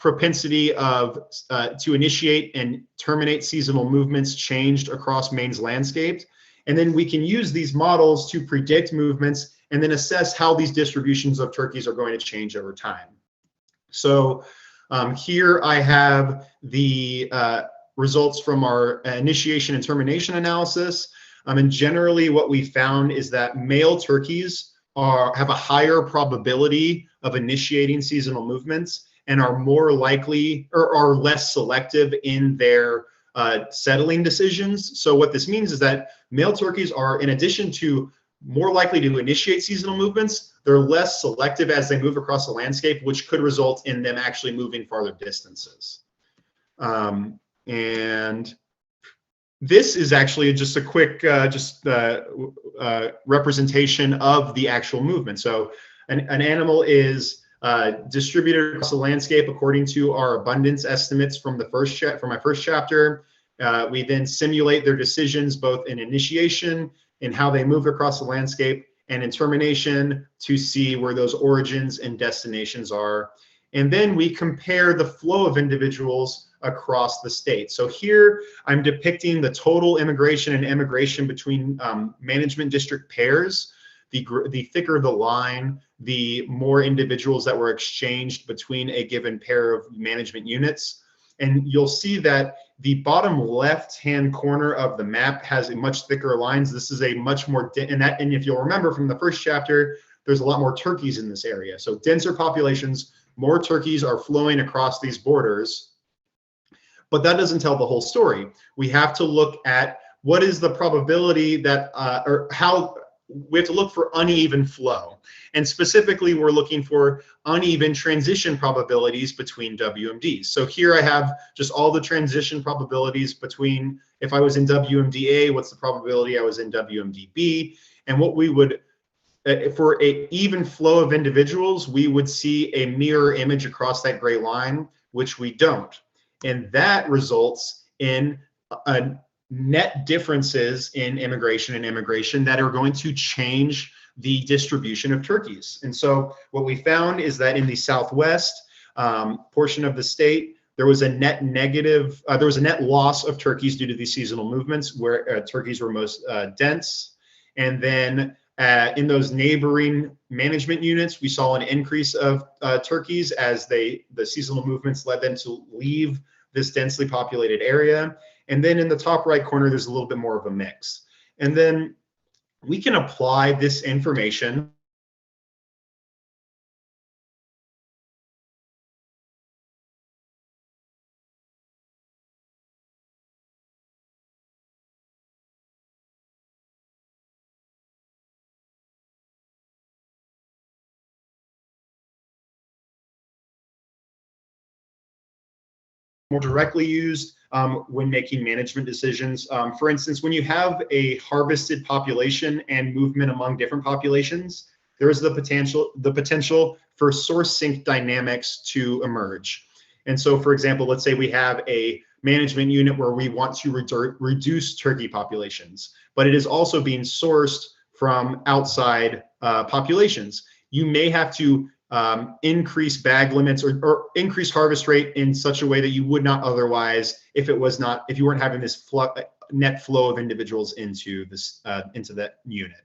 C: propensity to initiate and terminate seasonal movements changed across Maine's landscape. And then we can use these models to predict movements and then assess how these distributions of turkeys are going to change over time. So here I have the results from our initiation and termination analysis. And generally what we found is that male turkeys have a higher probability of initiating seasonal movements and are more likely or are less selective in their settling decisions. So what this means is that male turkeys are, in addition to more likely to initiate seasonal movements, they're less selective as they move across the landscape, which could result in them actually moving farther distances. And this is actually just a quick representation of the actual movement. So an animal is distributed across the landscape according to our abundance estimates from my first chapter. We then simulate their decisions both in initiation and how they move across the landscape, and in termination to see where those origins and destinations are. And then we compare the flow of individuals across the state. So here I'm depicting the total immigration and emigration between management district pairs. The thicker the line, the more individuals that were exchanged between a given pair of management units. And you'll see that the bottom left-hand corner of the map has a much thicker lines. This is a much more, and if you'll remember from the first chapter, there's a lot more turkeys in this area. So denser populations, more turkeys are flowing across these borders. But that doesn't tell the whole story. We have to look at what is the probability that, or how, we have to look for uneven flow. And specifically, we're looking for uneven transition probabilities between WMDs. So here I have just all the transition probabilities between, if I was in WMDA, what's the probability I was in WMDB? And what we would, for an even flow of individuals, we would see a mirror image across that gray line, which we don't. And that results in net differences in immigration and emigration that are going to change the distribution of turkeys. And so what we found is that in the Southwest, portion of the state, there was a net negative, there was a net loss of turkeys due to these seasonal movements where turkeys were most dense. And then in those neighboring management units, we saw an increase of turkeys as the seasonal movements led them to leave this densely populated area. And then in the top right corner, there's a little bit more of a mix. And then we can apply this information more directly used when making management decisions. For instance, when you have a harvested population and movement among different populations, there is the potential for source sink dynamics to emerge. And so, for example, let's say we have a management unit where we want to reduce turkey populations, but it is also being sourced from outside populations. You may have to increase bag limits or increase harvest rate in such a way that you would not otherwise if you weren't having this net flow of individuals into that unit.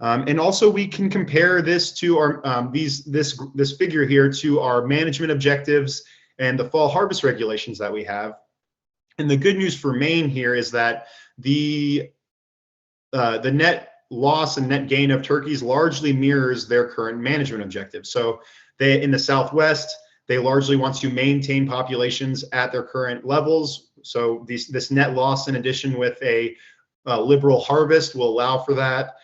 C: And also we can compare this to our this figure here to our management objectives and the fall harvest regulations that we have. And the good news for Maine here is that the net loss and net gain of turkeys largely mirrors their current management objectives. So in the Southwest, they largely want to maintain populations at their current levels. So this net loss in addition with a liberal harvest will allow for that.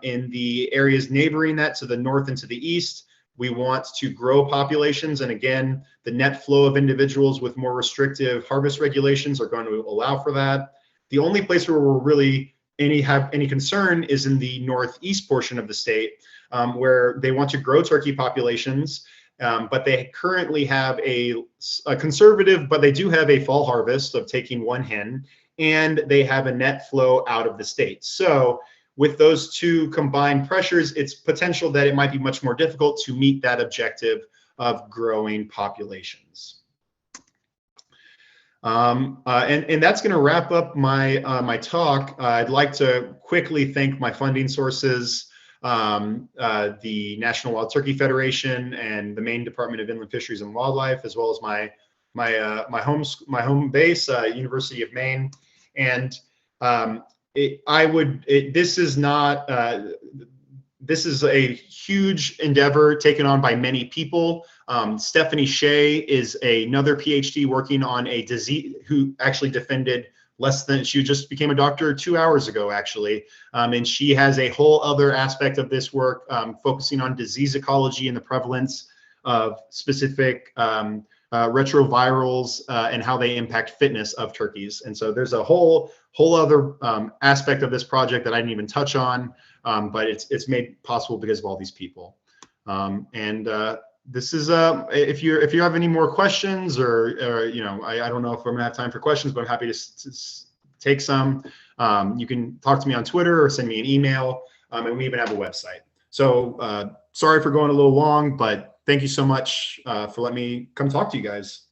C: In the areas neighboring that to the north and to the east, we want to grow populations. And again, the net flow of individuals with more restrictive harvest regulations are going to allow for that. The only place where we're really have any concern is in the northeast portion of the state, where they want to grow turkey populations, but they currently have a conservative, but they do have a fall harvest of taking one hen, and they have a net flow out of the state. So with those two combined pressures, it's potential that it might be much more difficult to meet that objective of growing populations. And that's going to wrap up my talk. I'd like to quickly thank my funding sources, the National Wild Turkey Federation and the Maine Department of Inland Fisheries and Wildlife, as well as my home base, University of Maine. And this is a huge endeavor taken on by many people. Stephanie Shea is another PhD working on a disease who actually defended she just became a doctor 2 hours ago, actually. And she has a whole other aspect of this work focusing on disease ecology and the prevalence of specific retrovirals and how they impact fitness of turkeys. And so there's a whole other aspect of this project that I didn't even touch on, but it's made possible because of all these people. This is if you have any more questions or you know, I don't know if I'm gonna have time for questions, but I'm happy to take some. You can talk to me on Twitter or send me an email, and we even have a website. So sorry for going a little long, but thank you so much for letting me come talk to you guys.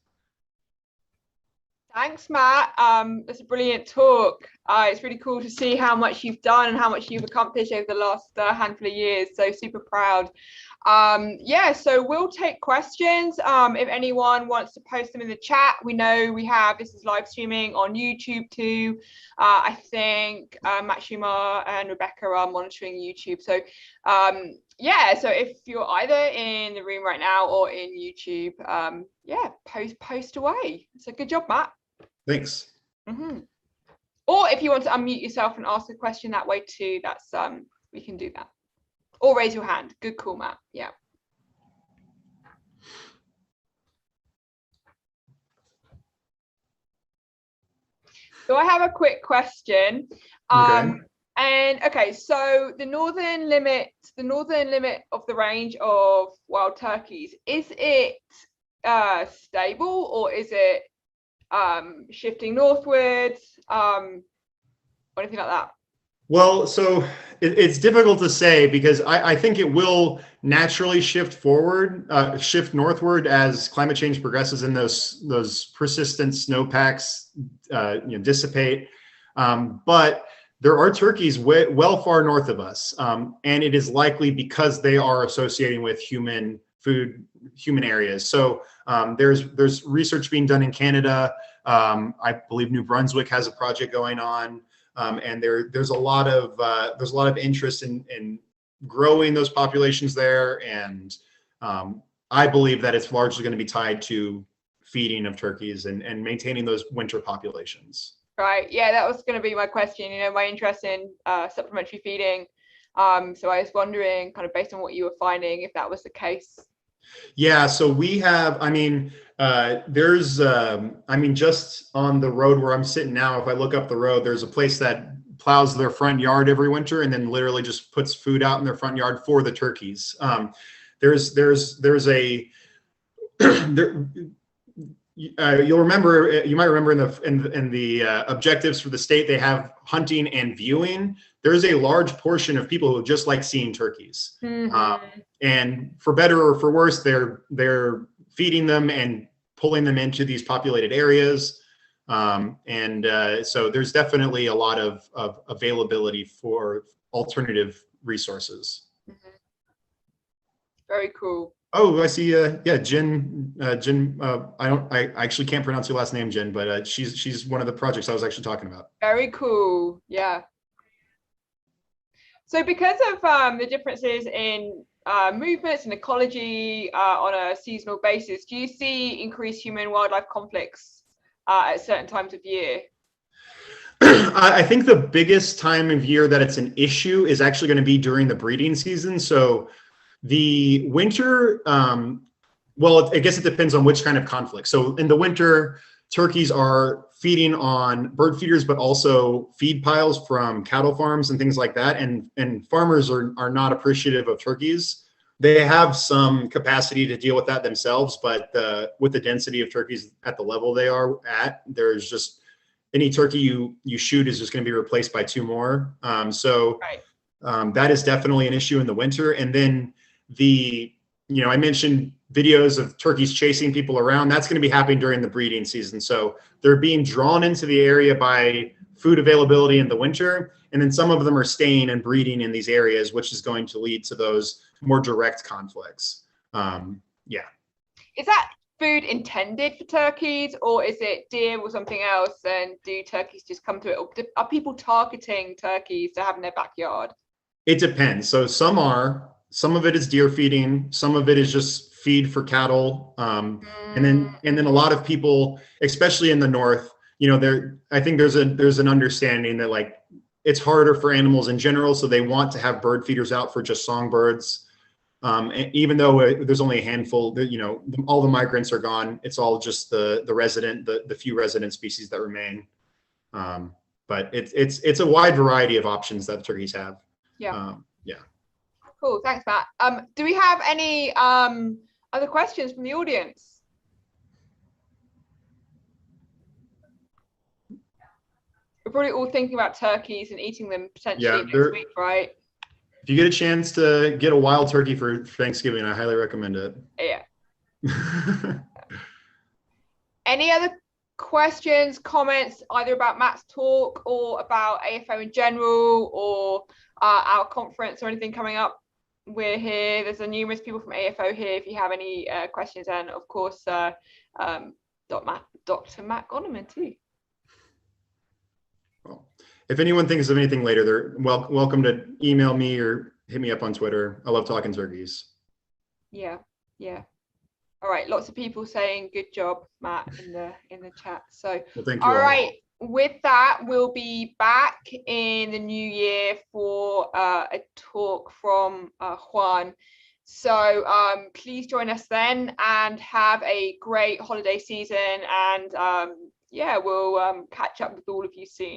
B: Thanks, Matt. That's a brilliant talk. It's really cool to see how much you've done and how much you've accomplished over the last handful of years. So super proud. Yeah, so we'll take questions. If anyone wants to post them in the chat, we know this is live streaming on YouTube too. I think Matt Schumer and Rebecca are monitoring YouTube. So yeah, so if you're either in the room right now or in YouTube, yeah, post away. So good job, Matt.
C: Thanks.
B: Mm-hmm. Or if you want to unmute yourself and ask a question that way too, that's we can do that. Or raise your hand. Good call, Matt. Yeah. So I have a quick question.
C: Okay.
B: And okay, so the northern limit of the range of wild turkeys, is it stable or is it shifting northwards, or anything like that?
C: Well, so it's difficult to say because I think it will naturally shift northward as climate change progresses and those persistent snowpacks dissipate. But there are turkeys well far north of us, and it is likely because they are associating with human areas. So there's research being done in Canada. I believe New Brunswick has a project going on. And there's a lot of interest in growing those populations there, and I believe that it's largely going to be tied to feeding of turkeys and maintaining those winter populations.
B: Right. Yeah, that was going to be my question. My interest in supplementary feeding. So I was wondering, kind of based on what you were finding, if that was the case.
C: Yeah, so we have, there's, just on the road where I'm sitting now, if I look up the road, there's a place that plows their front yard every winter and then literally just puts food out in their front yard for the turkeys. There's a, you might remember in the objectives for the state, they have hunting and viewing. There's a large portion of people who just like seeing turkeys. Mm-hmm. And for better or for worse, they're feeding them and pulling them into these populated areas. So there's definitely a lot of availability for alternative resources.
B: Mm-hmm. Very cool.
C: Oh, I see. Jen. I actually can't pronounce your last name, Jen, but she's one of the projects I was actually talking about.
B: Very cool. Yeah. So because of the differences in movements and ecology on a seasonal basis, do you see increased human-wildlife conflicts at certain times of year?
C: I think the biggest time of year that it's an issue is actually going to be during the breeding season. So the winter, I guess it depends on which kind of conflict. So in the winter, turkeys are feeding on bird feeders, but also feed piles from cattle farms and things like that. And farmers are not appreciative of turkeys. They have some capacity to deal with that themselves, but with the density of turkeys at the level they are at, there's just any turkey you shoot is just going to be replaced by two more. Right. That is definitely an issue in the winter. And then I mentioned videos of turkeys chasing people around. That's going to be happening during the breeding season. So they're being drawn into the area by food availability in the winter. And then some of them are staying and breeding in these areas, which is going to lead to those more direct conflicts. Yeah.
B: Is that food intended for turkeys, or is it deer or something else? And do turkeys just come to it? Or are people targeting turkeys to have in their backyard?
C: It depends. So some of it is deer feeding, some of it is just feed for cattle. And then a lot of people, especially in the north, I think there's an understanding that like it's harder for animals in general, so they want to have bird feeders out for just songbirds. And even though there's only a handful, all the migrants are gone. It's all just the few resident species that remain. But it's a wide variety of options that the turkeys have.
B: Yeah.
C: Yeah.
B: Cool. Thanks, Matt. Do we have any other questions from the audience? We're probably all thinking about turkeys and eating them potentially next week, right?
C: If you get a chance to get a wild turkey for Thanksgiving, I highly recommend it.
B: Yeah. Any other questions, comments, either about Matt's talk or about AFO in general, or our conference or anything coming up? We're here. There's numerous people from AFO here. If you have any questions, and of course, Dr. Matt Gonnerman too.
C: Well, if anyone thinks of anything later, they're welcome to email me or hit me up on Twitter. I love talking turkeys.
B: Yeah. All right. Lots of people saying good job, Matt, in the chat. So,
C: well, thank you.
B: All right. With that, we'll be back in the new year for a talk from Juan. So please join us then and have a great holiday season. And we'll catch up with all of you soon.